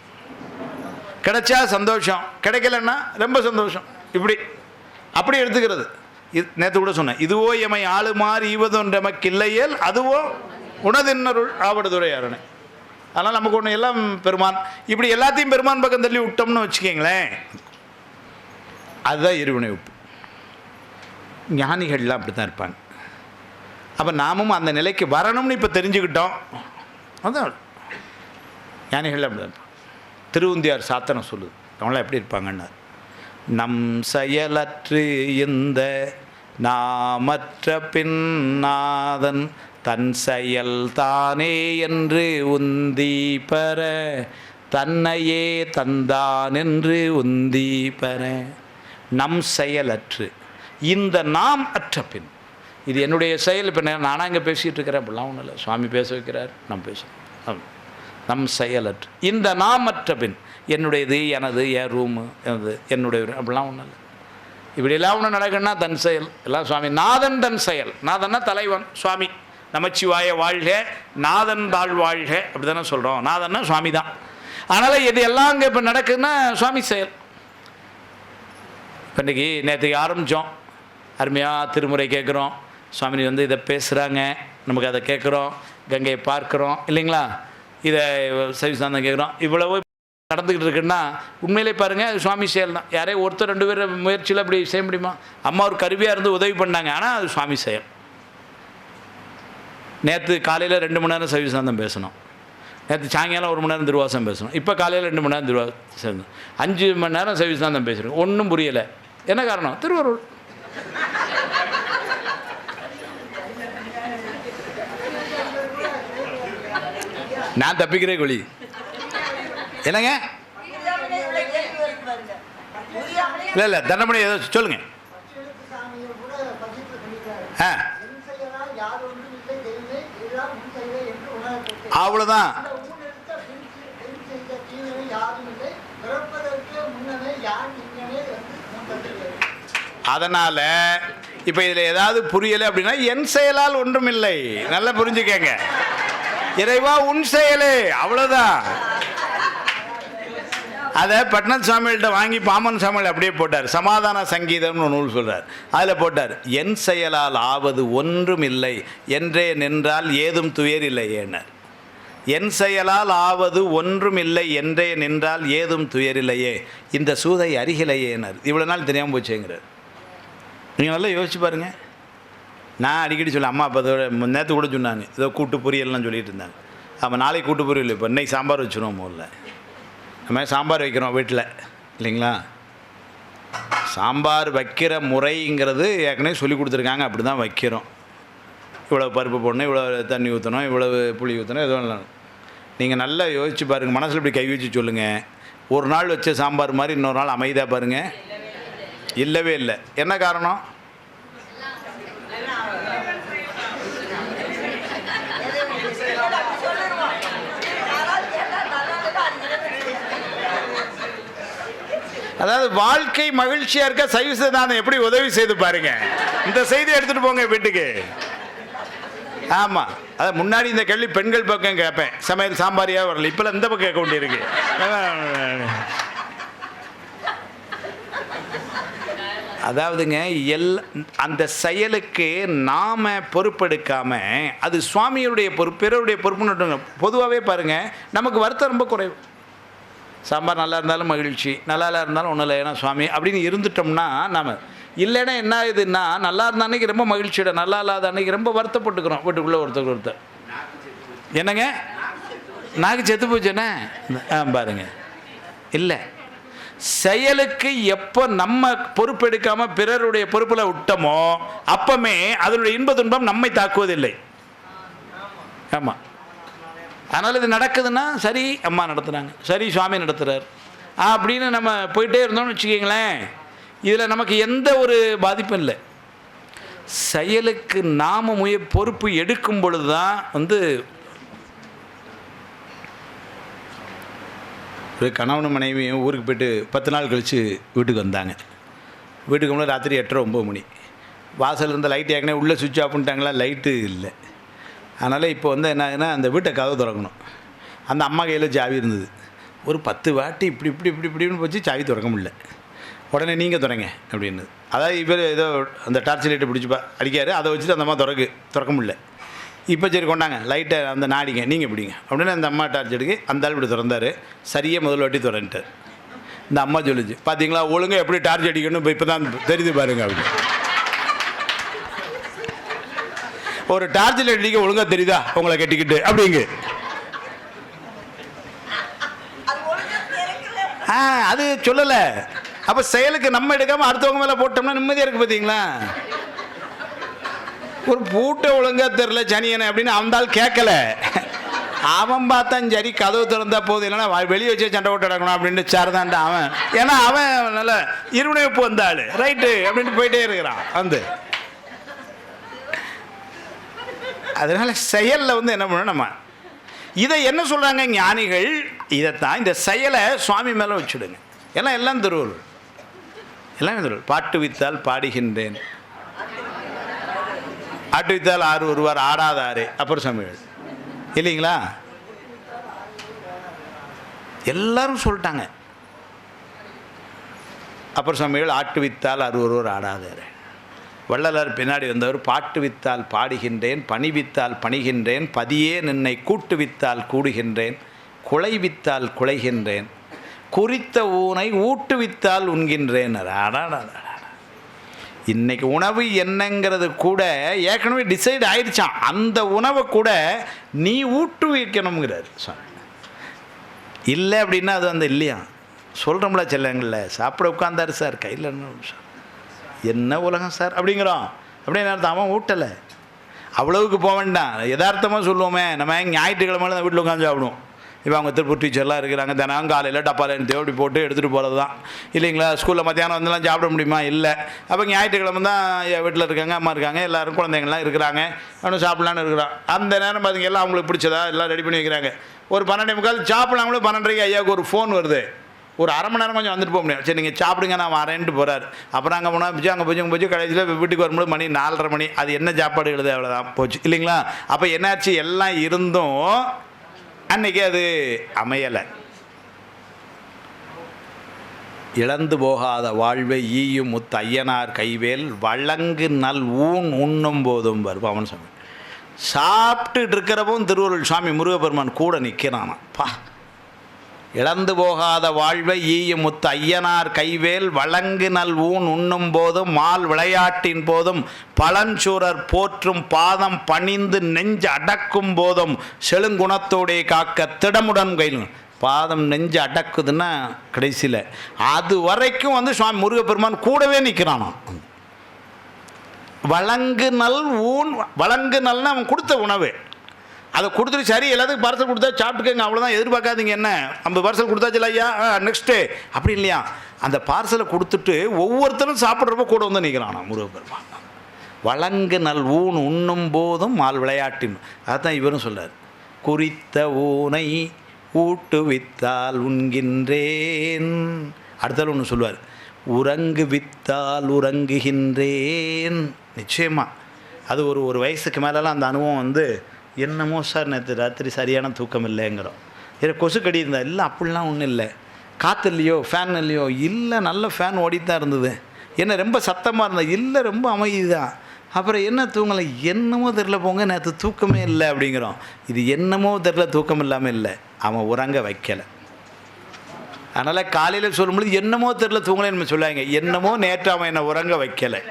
கிடைச்சா சந்தோஷம், கிடைக்கலன்னா ரொம்ப சந்தோஷம், இப்படி அப்படி எடுத்துக்கிறது. இது நேற்று கூட சொன்னேன், இதுவோ எமை ஆளுமாறு ஈவதொன்றமக்கு இல்லையேல் அதுவோ உணதின்னருள் ஆவடுதுறை அரணை. அதனால் நமக்கு ஒன்று எல்லாம் பெருமான், இப்படி எல்லாத்தையும் பெருமான் பக்கம் தள்ளி விட்டோம்னு வச்சுக்கிங்களேன், அதுதான் இருவினை உப்பு. ஞானிகள்லாம் அப்படி தான் இருப்பாங்க. அப்போ நாமும் அந்த நிலைக்கு வரணும்னு இப்போ தெரிஞ்சுக்கிட்டோம். அதான் ஞானிகள் அப்படி தான். திருவுந்தியார் சாத்தனை சொல்லுது, அவங்களாம் எப்படி இருப்பாங்கன்னா, நம் செயலற்று இந்த நாமற்ற பின்னாதன் தன் செயல் தானே என்று உந்தி பெற தன்னையே தந்தான் என்று உந்தி பெற. நம் செயலற்று இந்த நாம் அற்ற பின், இது என்னுடைய செயல். இப்போ நானாக இங்கே பேசிகிட்டு இருக்கிறேன், அப்படிலாம் ஒன்றும் இல்லை, சுவாமி பேச வைக்கிறார், நம்ம பேசுகிறோம். நம் செயலற்று இந்த நாமற்ற பின், என்னுடையது, எனது, என் ரூமு, எனது, என்னுடைய, அப்படிலாம் ஒன்றும் இல்லை. இப்படியெல்லாம் ஒன்று நடக்குன்னா தன் செயல் எல்லாம் சுவாமி. நாதன் தன் செயல், நாதன்னா தலைவன் சுவாமி. நமச்சிவாய வாழ்க, நாதன் தாழ் வாழ்க, அப்படி தானே சொல்கிறோம். நாதன்னா சுவாமி தான். அதனால் இது எல்லாம் இங்கே இப்போ நடக்குதுன்னா சுவாமி செயல். இப்போ இன்றைக்கி நேற்றுக்கு ஆரம்பித்தோம், அருமையாக திருமுறை கேட்குறோம், சுவாமி இதை பேசுகிறாங்க, நமக்கு அதை கேட்குறோம், கங்கையை பார்க்குறோம் இல்லைங்களா, இதை சவிசாந்தம் கேட்குறோம், இவ்வளவு நடந்துக்கிட்டு இருக்குன்னா உண்மையிலே பாருங்கள், அது சுவாமி செயல் தான். யாரையும் ஒருத்தர் 2 பேர் முயற்சியில் அப்படி செய்ய முடியுமா? அம்மா ஒரு கருவியாக இருந்து உதவி பண்ணாங்க, ஆனால் அது சுவாமி செயல். நேற்று காலையில் 2 மணி நேரம் சவிசாந்தம் பேசணும், நேற்று சாயங்காலம் 1 மணி நேரம் திருவாசம் பேசணும், இப்போ காலையில் 2 மணி நேரம் திருவாசம், 5 மணி நேரம் சவிசாந்தம் பேசுகிறோம், ஒன்றும் புரியலை. என்ன காரணம்? திருவருள். நான் தப்பிக்கிறேன் கொழி என்னங்க? இல்லை இல்லை தண்டமணி ஏதோ சொல்லுங்க. அவ்வளோதான். அதனால் இப்போ இதில் ஏதாவது புரியலை அப்படின்னா, என் செயலால் ஒன்றும் இல்லை, நல்லா புரிஞ்சுக்கங்க. இறைவா உன் செயலே, அவ்வளோதான். அதை பட்னத் சுவாமிகள்கிட்ட வாங்கி பாமன் சுவாமிகள் அப்படியே போட்டார். சமாதான சங்கீதம்னு ஒரு நூல் சொல்கிறார், அதில் போட்டார், என் செயலால் ஆவது ஒன்றும் இல்லை என்றே நின்றால் ஏதும் துயர் இல்லையேனர். என் செயலால் ஆவது ஒன்றும் இல்லை என்றே நின்றால் ஏதும் துயரில்லையே, இந்த சூதை அருகிலையேனர். இவ்வளோ நாள் தெரியாமல் போச்சுங்கிறார். நீங்கள் நல்லா யோசிச்சு பாருங்கள். நான் அடிக்கடி சொல்ல, அம்மா அப்போ அதோட நேற்று கூட சொன்னாங்க, ஏதோ கூட்டு பொரியல்லாம் சொல்லிகிட்டு இருந்தாங்க. அப்போ நாளைக்கு கூட்டு பொரியல், இப்போ இன்றைக்கி சாம்பார் வச்சுருவோம். முதல்ல நம்ம சாம்பார் வைக்கிறோம் வீட்டில் இல்லைங்களா. சாம்பார் வைக்கிற முறைங்கிறது ஏற்கனவே சொல்லி கொடுத்துருக்காங்க, அப்படி தான் வைக்கிறோம். இவ்வளோ பருப்பு போடணும், இவ்வளோ தண்ணி ஊற்றணும், இவ்வளவு புளி ஊற்றணும், எதுவும். நீங்கள் நல்லா யோசிச்சு பாருங்கள், மனசில் இப்படி கை வச்சு சொல்லுங்கள். ஒரு நாள் வச்ச சாம்பார் மாதிரி இன்னொரு நாள் அமைதியாக பாருங்கள், இல்லவே இல்லை. என்ன காரணம்? அதாவது வாழ்க்கை மகிழ்ச்சியா இருக்க சைவ சித்தாந்தம் எப்படி உதவி செய்து பாருங்க. இந்த செய்தி எடுத்துட்டு போங்க வீட்டுக்கு. ஆமா, அத முன்னாடி இந்த கேள்வி பெண்கள் பக்கம் கேட்பேன், சமையல் சாம்பாரியா வரல, இப்ப இந்த பக்கம் கேட்க வேண்டியிருக்கு. அதாவதுங்க அந்த செயலுக்கு நாம பொறுப்பெடுக்காம அது சுவாமியுடைய பொறுப்பு, பிறருடைய பொறுப்புன்னு. பொதுவாகவே பாருங்க, நமக்கு வருத்தம் ரொம்ப குறைவு. சாம்பார் நல்லா இருந்தாலும் மகிழ்ச்சி, நல்லா இருந்தாலும் ஒன்றும் இல்லை, ஏன்னா சுவாமி அப்படின்னு இருந்துட்டோம்னா நாம். இல்லைன்னா என்ன ஆகுதுன்னா, நல்லா இருந்த அன்னைக்கு ரொம்ப மகிழ்ச்சியோட, நல்லா இல்லாத அன்னைக்கு ரொம்ப வருத்தப்பட்டுக்கிறோம் வீட்டுக்குள்ளே ஒருத்தர். என்னங்க நாக்கு செத்து போச்சுண்ணே பாருங்க. இல்லை, செயலுக்கு எப்போ நம்ம பொறுப்பெடுக்காமல் பிறருடைய பொறுப்பில் விட்டோமோ அப்பமே அதனுடைய இன்ப துன்பம் நம்மை தாக்குவதில்லை. ஆமாம், அதனால் இது நடக்குதுன்னா சரி அம்மா நடத்துகிறாங்க, சரி சுவாமி நடத்துகிறார் அப்படின்னு நம்ம போயிட்டே இருந்தோம்னு வச்சுக்கிங்களேன், இதில் நமக்கு எந்த ஒரு பாதிப்பும் இல்லை. செயலுக்கு நாம் பொறுப்பு எடுக்கும் பொழுது தான் ஒரு கணவன் மனைவியும் ஊருக்கு போய்ட்டு 10 நாள் கழித்து வீட்டுக்கு வந்தாங்க. வீட்டுக்கு முன்னாடி ராத்திரி 8:30 9 மணி. வாசல் இருந்த லைட் ஏற்கனவே உள்ளே சுவிட்ச் ஆஃப் பண்ணிட்டாங்களா, லைட்டு இல்லை. அதனால் இப்போ என்ன ஆகுதுன்னா, அந்த வீட்டை கதவு திறக்கணும். அந்த அம்மா கையில் சாவி இருந்தது. ஒரு 10 வாட்டி இப்படின்னு போச்சு, சாவி திறக்க முடியல. உடனே நீங்கள் திறங்க அப்படின்னு. அதாவது இவர் ஏதோ அந்த டார்ச் லைட்டை பிடிச்சி அடிக்காரு, அதை வச்சுட்டு அந்த அம்மா திறக்க முடியல. இப்போ சரி கொண்டாங்க லைட்டை அந்த நாடிங்க, நீங்கள் பிடிங்க அப்படின்னு அந்த அம்மா டார்ச் எடுக்க அந்த ஆள் இப்படி திறந்தார். சரியாக முதல் வாட்டி திறந்துட்டார். இந்த அம்மா சொல்லிச்சு, பார்த்தீங்களா ஒழுங்காக எப்படி டார்ச் அடிக்கணும் இப்போ தான் தெரியுது பாருங்க அப்படின்னு. ஒரு டார்ச் லைட் அடிக்க ஒழுங்காக தெரியுதா உங்களை கட்டிக்கிட்டு அப்படிங்க. அது சொல்லலை. அப்போ செயலுக்கு நம்ம எடுக்காமல் அடுத்தவங்க மேலே போட்டோம்னா நிம்மதியாக இருக்குது. பார்த்தீங்களா, ஒரு பூட்டை ஒழுங்காக தெரில சனியனை அப்படின்னு அவந்தால் கேட்கல. அவன் பார்த்தான் சரி கதவு திறந்தா போதும், இல்லைன்னா வெளியே வச்சு சண்டை போட்டு நடக்கணும் அப்படின்னு சார்தான்ட்டு அவன். ஏன்னா அவன் நல்ல இருவினைப்பு வந்தாள் ரைட்டு அப்படின்ட்டு போயிட்டே இருக்கிறான். அதனால செயலில் என்ன பண்ணணும் நம்ம, இதை என்ன சொல்கிறாங்க ஞானிகள், இதைத்தான் இந்த செயலை சுவாமி மேலே வச்சுடுங்க. எல்லாம் திருவள்ளுவர், எல்லாமே திருவள்ளுவர். பாட்டு வித்தால் பாடுகின்றேன், ஆட்டு வித்தால் ஆறு ஒருவார் ஆடாதாரு அப்பர் சுவாமிகள் இல்லைங்களா, எல்லாரும் சொல்லிட்டாங்க. அப்பர் சுவாமிகள் ஆட்டு வித்தால் ஆறு ஒருவர் ஆடாதாரு. வள்ளலார் பின்னாடி வந்தவர் பாட்டு வித்தால் பாடுகின்றேன், பணி வித்தால் பணிகின்றேன், பதியே நின்னை கூட்டு வித்தால் கூடுகின்றேன், குலை வித்தால் குலைகின்றேன், குறித்த ஊனை ஊட்டுவித்தால் உண்கின்றேன். இன்னைக்கு உணவு என்னங்கிறது கூட ஏற்கனவே டிசைட் ஆயிடுச்சான். அந்த உணவை கூட நீ ஊட்டுவிக்கணுங்கிறார் சார். இல்லை அப்படின்னா அது இல்லையா சொல்கிறோம்ல செல்லங்களில். சாப்பிட உட்காந்தாரு சார், கையில் சார் என்ன உலகம் சார் அப்படிங்கிறோம். அப்படின்னு அர்த்தம் அவன் ஊட்டலை. அவ்வளவுக்கு போக வேண்டாம், யதார்த்தமாக சொல்லுவோமே. நம்ம ஞாயிற்றுக்கிழமை தான் வீட்டில் உட்காந்து சாப்பிடுவோம். இப்போ அவங்க திருப்பூர் டீச்சர்லாம் இருக்கிறாங்க, தினம் காலையில் டப்பாவில் தேடி போட்டு எடுத்துகிட்டு போகிறது தான் இல்லைங்களா. ஸ்கூலில் மத்தியானம் வந்துலாம் சாப்பிட முடியுமா, இல்லை. அப்போ ஞாயிற்றுக்கிழமை தான் வீட்டில் இருக்காங்க, அம்மா இருக்காங்க, எல்லோரும் குழந்தைங்கள்லாம் இருக்கிறாங்க, அவனு சாப்பிட்லான்னு இருக்கிறான். அந்த நேரம் பார்த்திங்க எல்லாம் அவங்களுக்கு பிடிச்சதா எல்லாம் ரெடி பண்ணி வைக்கிறாங்க. ஒரு 12:45 சாப்பிட்லாங்களோ, 12:30 ஐயாவுக்கு ஒரு ஃபோன் வருது. ஒரு அரை மணி நேரம் கொஞ்சம் வந்துட்டு போக முடியும். சரி நீங்கள் சாப்பிடுங்க நான் வரேன்ட்டு போகிறார். அப்புறம் அங்கே போனால் போச்சு, அங்கே போச்சு கடைசியில் வீட்டுக்கு வரும்போது மணி 4:30 மணி. அது என்ன சாப்பாடு எழுது அவ்வளோதான் போச்சு இல்லைங்களா. அப்போ என்னாச்சு, எல்லாம் இருந்தும் அன்னைக்கு அது அமையலை. இழந்து போகாத வாழ்வை ஈயும் முத்து ஐயனார் கைவேல் வழங்கு நல் ஊன் உண்ணும் போதும் வருவான் சாமி. சாப்பிட்டுட்டு இருக்கிறப்பவும் திருவருள் சுவாமி முருகப்பெருமான் கூட நிற்கிறானாப்பா. இழந்து போகாத வாழ்வை ஈயும் முத்து ஐயனார் கைவேல் வழங்கு நல் ஊன் உண்ணும் போதும் மால் விளையாட்டின் போதும் பழஞ்சூரர் போற்றும் பாதம் பணிந்து நெஞ்சு அடக்கும் போதும் செழுங்குணத்தோடைய காக்க திடமுடன் கையில். பாதம் நெஞ்சு அடக்குதுன்னா கடைசியில் அது வரைக்கும் சுவாமி முருகப்பெருமான் கூடவே நிற்கிறானாம். வழங்கு நல் ஊன், வழங்கு நல்னா அவன் கொடுத்த உணவு, அதை கொடுத்துட்டு சரி எல்லாத்துக்கும் பார்சல் கொடுத்தா சாப்பிட்டுக்கங்க அவ்வளோதான், எதிர்பார்க்காதீங்க. என்ன 50 பார்சல் கொடுத்தாச்சு ஐயா நெக்ஸ்ட்டு அப்படி இல்லையா. அந்த பார்சலை கொடுத்துட்டு ஒவ்வொருத்தரும் சாப்பிட்றப்ப கூட நிற்கிறானா முருகப்பெருமான். வழங்கு நல் ஊன் உண்ணும் போதும் மால் விளையாட்டின். அதுதான் இவரும் சொல்றார், குறித்த ஊனை ஊட்டுவித்தால் உண்கின்றேன் அடுத்தாலும் ஒன்று சொல்லுவார், உறங்கு வித்தால் உறங்குகின்றேன். நிச்சயமாக அது ஒரு வயசுக்கு மேலெலாம் அந்த அனுபவம் வந்து, என்னமோ சார் நேற்று ராத்திரி சரியான தூக்கம் இல்லைங்கிறோம். இதை கொசு கடி இருந்தால் இல்லை, அப்படிலாம் ஒன்றும் இல்லை. காற்று இல்லையோ, ஃபேன் இல்லையோ, இல்லை நல்ல ஃபேன் ஓடித்தான் இருந்தது. என்ன ரொம்ப சத்தமாக இருந்தது, இல்லை ரொம்ப அமைதி தான். அப்புறம் என்ன தூங்கலை, என்னமோ தெரில போங்க நேற்று தூக்கமே இல்லை அப்படிங்கிறோம். இது என்னமோ தெரில தூக்கம் இல்லாமல் இல்லை, அவன் உறங்க வைக்கலை. அதனால் காலையில் சொல்லும்போது என்னமோ தெரில தூங்கலைன்னு சொல்லுவாங்க, என்னமோ நேற்று அவன் என்னை உறங்க வைக்கலை.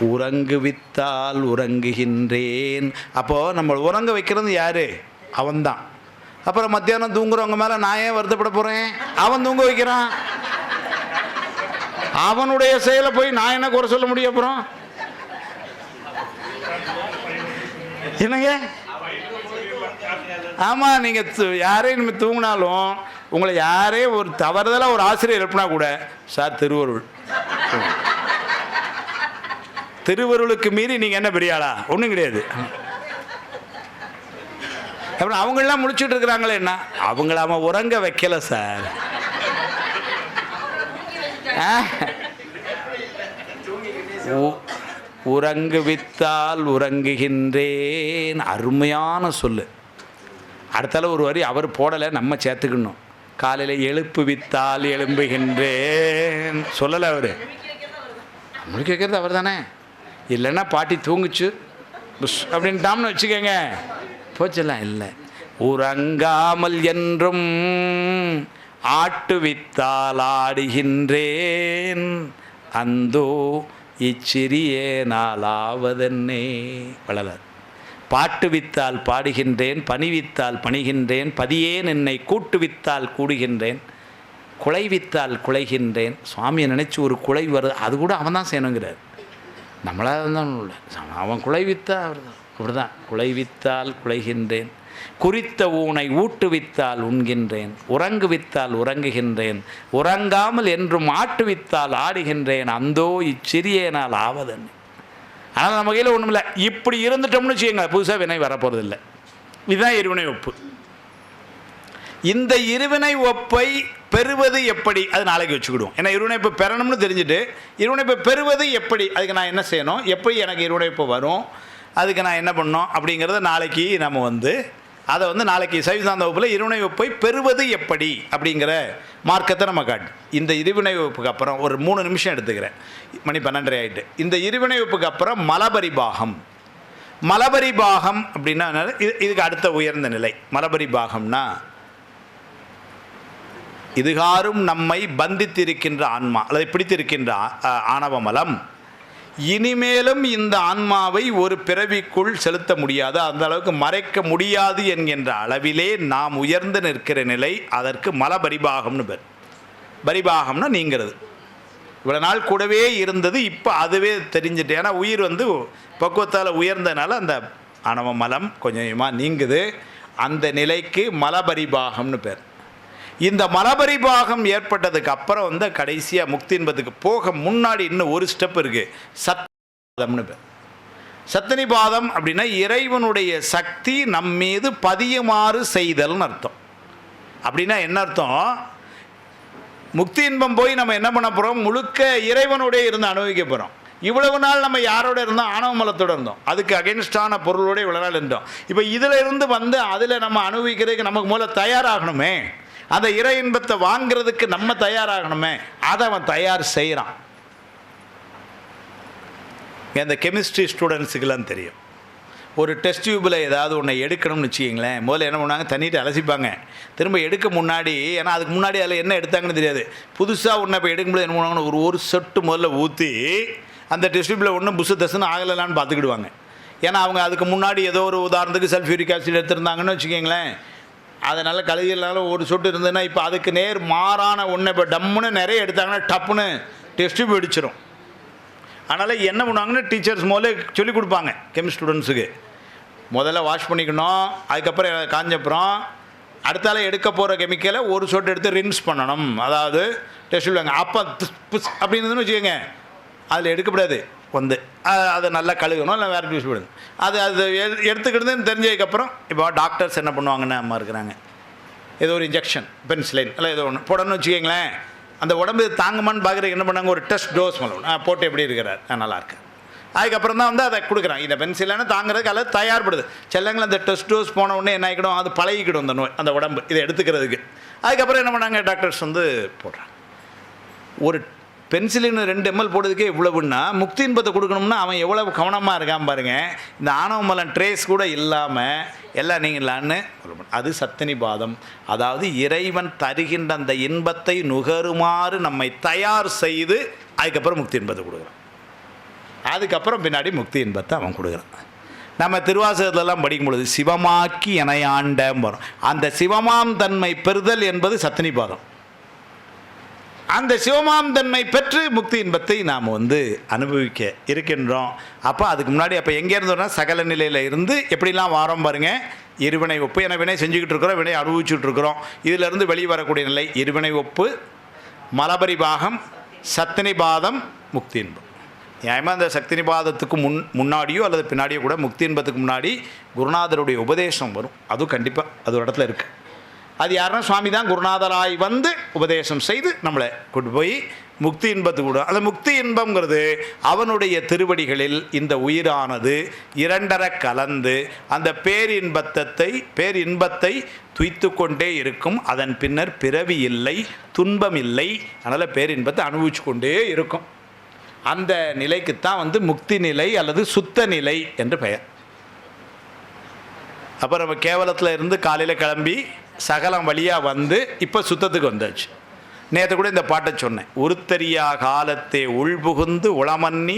உறங்கு வித்தால் உறங்குகின்றேன். அப்போது நம்ம உறங்க வைக்கிறது யார்? அவன்தான். அப்புறம் மத்தியானம் தூங்குறவங்க மேலே நான் ஏன் வருத்தப்பட போகிறேன்? அவன் தூங்க வைக்கிறான். அவனுடைய செயலை போய் நான் என்ன குறை சொல்ல முடியும்? அப்புறம் என்னங்க? ஆமாம், நீங்கள் யாரையும் இனிமேல் தூங்கினாலும் உங்களை யாரே ஒரு தவறுதலாக ஒரு ஆசிரியர் எழுப்பினா கூட, சார் திருவருள், திருவருளுக்கு மீறி நீங்கள் என்ன பெரிய ஆளா? ஒன்றும் கிடையாது. அப்புறம் அவங்களெலாம் முடிச்சுட்டு இருக்கிறாங்களே, என்ன அவங்கள அவன் உறங்க வைக்கல சார். உறங்கு வித்தால் உறங்குகின்றேன். அருமையான சொல்லு. அடுத்தால ஒரு வரி அவர் போடலை, நம்ம சேர்த்துக்கணும். காலையில் எழுப்பு வித்தால் எழும்புகின்றேன் சொல்லலை அவர். நம்மளுக்கு கேட்குறது அவர் தானே. இல்லைன்னா பாட்டி தூங்குச்சு புஷ் அப்படின்ட்டாம்னு வச்சுக்கோங்க, போச்செல்லாம். இல்லை, உறங்காமல் என்றும் ஆட்டுவித்தால் ஆடுகின்றேன், அந்தோ இச்சிறிய நாளாவதென்னே. வளரார். பாட்டுவித்தால் பாடுகின்றேன், பணிவித்தால் பணிகின்றேன், பதியேன் என்னை கூட்டுவித்தால் கூடுகின்றேன், குலைவித்தால் குலைகின்றேன். சுவாமியை நினச்சி ஒரு குலை வருது, அது கூட அவன் தான் செய்யணுங்கிறார். நம்மளாக தான் இல்லை, அவன் குலைவித்தா அவர் தான். அப்படி தான், குலைவித்தால் குலைகின்றேன், குறித்த ஊனை ஊட்டுவித்தால் உண்கின்றேன், உறங்குவித்தால் உறங்குகின்றேன், உறங்காமல் என்றும் ஆட்டுவித்தால் ஆடுகின்றேன், அந்தோ இச்சிறிய நாள் ஆவதன். ஆனால் நம்ம கையில் ஒன்றும் இல்லை. இப்படி இருந்துட்டோம்னு வச்சுக்கோங்க, புதுசாக வினை வரப்போகிறதில்லை. இதுதான் இருவினை ஒப்பு. இந்த இருவினை ஒப்பை பெறுவது எப்படி, அது நாளைக்கு வச்சுக்கிடுவோம். ஏன்னா இருவினைப்பு பெறணும்னு தெரிஞ்சுட்டு இருவினைப்பு பெறுவது எப்படி, அதுக்கு நான் என்ன செய்யணும், எப்படி எனக்கு இருவினைப்பு வரும், அதுக்கு நான் என்ன பண்ணணும் அப்படிங்கிறத நாளைக்கு நம்ம அதை நாளைக்கு சைவசாந்த வகுப்பில் இருவினை ஒப்பை பெறுவது எப்படி அப்படிங்கிற மார்க்கத்தை நம்ம காட்டு. இந்த இருவினை வகுப்புக்கு அப்புறம் ஒரு 3 நிமிஷம் எடுத்துக்கிறேன், மணி 12:30 ஆகிட்டு. இந்த இருவினை வகுப்புக்கு அப்புறம் மலபரிபாகம். மலபரிபாகம் அப்படின்னா இதுக்கு அடுத்த உயர்ந்த நிலை. மலபரிபாகம்னா இதுகாரும் நம்மை பந்தித்திருக்கின்ற ஆன்மா அல்லது பிடித்திருக்கின்ற ஆணவ மலம் இனிமேலும் இந்த ஆன்மாவை ஒரு பிறவிக்குள் செலுத்த முடியாது, அந்த அளவுக்கு மறைக்க முடியாது என்கின்ற அளவிலே நாம் உயர்ந்து நிற்கிற நிலை, அதற்கு மலபரிபாகம்னு பேர். பரிபாகம்னா நீங்கிறது. இவ்வளோ நாள் கூடவே இருந்தது, இப்போ அதுவே தெரிஞ்சுட்டு. ஏன்னா உயிர் பக்குவத்தால் உயர்ந்தனால அந்த ஆணவ மலம் கொஞ்சம் கொஞ்சமாக நீங்குது. அந்த நிலைக்கு மலபரிபாகம்னு பேர். இந்த மலபரிபாகம் ஏற்பட்டதுக்கு அப்புறம் கடைசியாக முக்தி என்பதுக்கு போக முன்னாடி இன்னும் ஒரு ஸ்டெப் இருக்குது, சத்னிபாதம்னு பேர். சத்னிபாதம் அப்படின்னா இறைவனுடைய சக்தி நம் மீது பதியுமாறு செய்தல்னு அர்த்தம். அப்படின்னா என்ன அர்த்தம்? முக்தி இன்பம் போய் நம்ம என்ன பண்ண போகிறோம், முழுக்க இறைவனுடைய இருந்து அனுபவிக்க போகிறோம். இவ்வளவு நாள் நம்ம யாரோட இருந்தோம், ஆணவ மலத்தோடு இருந்தோம், அதுக்கு அகென்ஸ்டான பொருளோடு இவ்வளோ நாள் இருந்தோம். இப்போ இதில் இருந்து அதில் நம்ம அனுபவிக்கிறதுக்கு நமக்கு முதல்ல தயாராகணுமே, அந்த இறை இன்பத்தை வாங்கிறதுக்கு நம்ம தயாராகணுமே, அதை அவன் தயார் செய்கிறான். இந்த கெமிஸ்ட்ரி ஸ்டூடெண்ட்ஸுக்கெல்லாம் தெரியும். ஒரு டெஸ்ட் டியூப்பில் ஏதாவது ஒன்று எடுக்கணும்னு வச்சுக்கிங்களேன், முதல்ல என்ன பண்ணுவாங்க, தண்ணிட்டு அலசிப்பாங்க. திரும்ப எடுக்க முன்னாடி, ஏன்னா அதுக்கு முன்னாடி அதில் என்ன எடுத்தாங்கன்னு தெரியாது, புதுசாக ஒன்றை இப்போ எடுக்கும்போது என்ன பண்ணுவாங்கன்னு ஒரு சொட்டு முதல்ல ஊற்றி அந்த டெஸ்ட் டியூப்பில் ஒன்றும் புஷு தசுன்னு ஆகலைலான்னு பார்த்துக்கிடுவாங்க. ஏன்னா அவங்க அதுக்கு முன்னாடி ஏதோ ஒரு உதாரணத்துக்கு சல்ஃபியூரிக் ஆசிட் எடுத்திருந்தாங்கன்னு வச்சுக்கிங்களேன், அதனால் கழுவினாலும் ஒரு சொட்டு இருந்ததுன்னா இப்போ அதுக்கு நேர் மாறான ஒன்று இப்போ டம்முன்னு நிறைய எடுத்தாங்கன்னா டப்புன்னு டெஸ்ட் டியூப் வெடிச்சிடும். அதனால் என்ன பண்ணுவாங்கன்னு டீச்சர்ஸ் முதல்ல சொல்லிக் கொடுப்பாங்க கெமிஸ்ட் ஸ்டூடெண்ட்ஸுக்கு, முதல்ல வாஷ் பண்ணிக்கணும், அதுக்கப்புறம் காஞ்சப்புறம் அடுத்தால எடுக்க போகிற கெமிக்கலை ஒரு சொட்டு எடுத்து ரின்ஸ் பண்ணணும். அதாவது டெஸ்ட் சொல்லுவாங்க, அப்போ புஷ் அப்படின்னு வச்சுக்கோங்க, அதில் எடுக்கப்படாது, அதை நல்லா கழுகணும், இல்லை வேறு யூஸ் பண்ணுது. அது எடுத்துக்கிட்டுன்னு தெரிஞ்சதுக்கப்புறம் இப்போ டாக்டர்ஸ் என்ன பண்ணுவாங்கன்னு அம்மா இருக்கிறாங்க, ஏதோ ஒரு இன்ஜெக்ஷன் பென்சிலின் இல்லை ஏதோ ஒன்று போடணும்னு வச்சுக்கிங்களேன், அந்த உடம்பு தாங்குமான்னு பார்க்குறதுக்கு என்ன பண்ணாங்க, ஒரு டெஸ்ட் டோஸ் பண்ணணும், போட்டு எப்படி இருக்கிறார், நல்லா இருக்கு. அதுக்கப்புறம் தான் வந்து அதை கொடுக்குறாங்க. இந்த பென்சிலான தாங்கிறதுக்கு அல்லது தயார்படுது. செல்லங்கள் அந்த டெஸ்ட் டோஸ் போன உடனே என்ன ஆகிடும், அது பழகிக்கிடும் அந்த நோய், அந்த உடம்பு இதை எடுத்துக்கிறதுக்கு. அதுக்கப்புறம் என்ன பண்ணாங்க, டாக்டர்ஸ் வந்து போடுறாங்க. ஒரு பென்சிலின் 2 ml போடுறதுக்கே இவ்வளவுன்னா முக்தி இன்பத்தை கொடுக்கணும்னா அவன் எவ்வளவு கவனமாக இருக்கான் பாருங்கள். இந்த ஆணவ மலம் ட்ரேஸ் கூட இல்லாமல் எல்லாம் நீங்களான்னு அது சத்தினிபாதம். அதாவது இறைவன் தருகின்ற அந்த இன்பத்தை நுகருமாறு நம்மை தயார் செய்து அதுக்கப்புறம் முக்தி இன்பத்தை கொடுக்குறான். அதுக்கப்புறம் பின்னாடி முக்தி இன்பத்தை அவன் கொடுக்குறான். நம்ம திருவாசகத்திலலாம் படிக்கும் பொழுது சிவமாக்கி எனையாண்டம் வரும். அந்த சிவமாம் தன்மை பெறுதல் என்பது சத்தினிபாதம். அந்த சிவமாம் தன்மை பெற்று முக்தி இன்பத்தை நாம் வந்து அனுபவிக்க இருக்கின்றோம். அப்போ அதுக்கு முன்னாடி அப்போ எங்கேருந்து வரணும், சகல நிலையில் இருந்து எப்படிலாம் வாரம் பாருங்கள். இருவினை ஒப்பு என வினை செஞ்சுக்கிட்டு இருக்கிறோம், வினை அனுபவிச்சுட்டு இருக்கிறோம். இதிலிருந்து வெளியே வரக்கூடிய நிலை இருவினை ஒப்பு, மலபரிபாகம், சத்தினிபாதம், முக்தி இன்பம். நியாயமாக அந்த சக்தினிபாதத்துக்கு முன்னாடியோ அல்லது பின்னாடியோ கூட முக்தி இன்பத்துக்கு முன்னாடி குருநாதருடைய உபதேசம் வரும். அதுவும் கண்டிப்பாக அது ஒரு இடத்துல இருக்குது. அது யாருன்னா சுவாமி தான் குருநாதராய் வந்து உபதேசம் செய்து நம்மளை கொண்டு போய் முக்தி இன்பத்துக்கு விடும். அந்த முக்தி இன்பங்கிறது அவனுடைய திருவடிகளில் இந்த உயிரானது இரண்டர கலந்து அந்த பேரின்பத்தை துய்த்து கொண்டே இருக்கும். அதன் பின்னர் பிறவி இல்லை, துன்பம் இல்லை. அதனால் பேரின்பத்தை அனுபவிச்சு கொண்டே இருக்கும். அந்த நிலைக்குத்தான் வந்து முக்தி நிலை அல்லது சுத்த நிலை என்று பெயர். அப்போ நம்ம கேவலத்தில் இருந்து காலையில் கிளம்பி சகலம் வழியாக வந்து இப்போ சுத்தத்துக்கு வந்தாச்சு. நேற்று கூட இந்த பாட்டை சொன்னேன். உருத்தரியா காலத்தே உள்புகுந்து உளமன்னி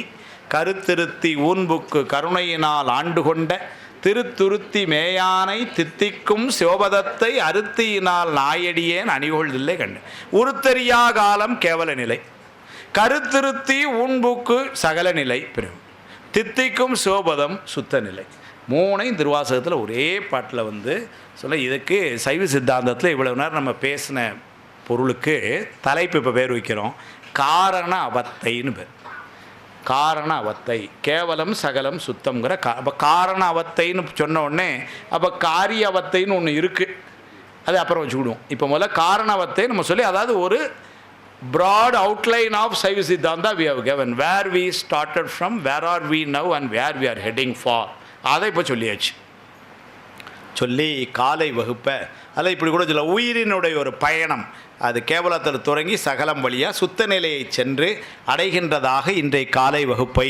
கருத்திருத்தி ஊன்புக்கு கருணையினால் ஆண்டு கொண்ட திருத்துருத்தி மேயானை தித்திக்கும் சிவபதத்தை அருத்தியினால் நாயடியேன் அணிகொள்தில்லை கண்டு. உருத்தரியா காலம் கேவல நிலை, கருத்திருத்தி ஊன்புக்கு சகல நிலை பெரும், தித்திக்கும் சிவபதம் சுத்த நிலை. 3 திருவாசகத்தில் ஒரே பாட்டில் வந்து சொல்ல. இதுக்கு சைவ சித்தாந்தத்தில் இவ்வளவு நேரம் நம்ம பேசின பொருளுக்கு தலைப்பு இப்போ பேர் வைக்கிறோம், காரண அவத்தைன்னு பேர். காரண அவத்தை, கேவலம் சகலம் சுத்தம்ங்கிற அப்போ காரண அவத்தைன்னு சொன்ன உடனே அப்போ காரிய அவத்தைன்னு ஒன்று இருக்குது, அது அப்புறம் வச்சுக்கிடுவோம். இப்போ முதல்ல காரண அவத்தை நம்ம சொல்லி, அதாவது ஒரு broad outline of Saiva Siddhanta we have given, where we started from, where are we now and where we are heading for. அதை இப்போ சொல்லியாச்சு. சொல்லி காலை வகுப்பை அதை இப்படி கூட சொல்ல, உயிரினுடைய ஒரு பயணம் அது கேவலத்தில் தொடங்கி சகலம் வழியாக சுத்த நிலையை சென்று அடைகின்றதாக இன்றைய காலை வகுப்பை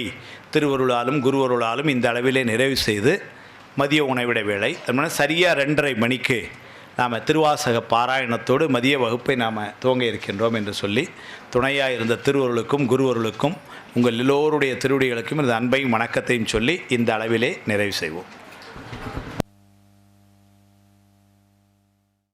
திருவருளாலும் குருவருளாலும் இந்த அளவிலே நிறைவு செய்து மதிய உணவிட வேளை அதனால் சரியாக 2:30 மணிக்கு நாம் திருவாசக பாராயணத்தோடு மதிய வகுப்பை நாம் துவங்க இருக்கின்றோம் என்று சொல்லி, துணையாக இருந்த திருவருளுக்கும் குருவருளுக்கும் உங்கள் எல்லோருடைய திருவடிகளுக்கும் இந்த அன்பையும் வணக்கத்தையும் சொல்லி இந்த அளவிலே நிறைவு செய்வோம்.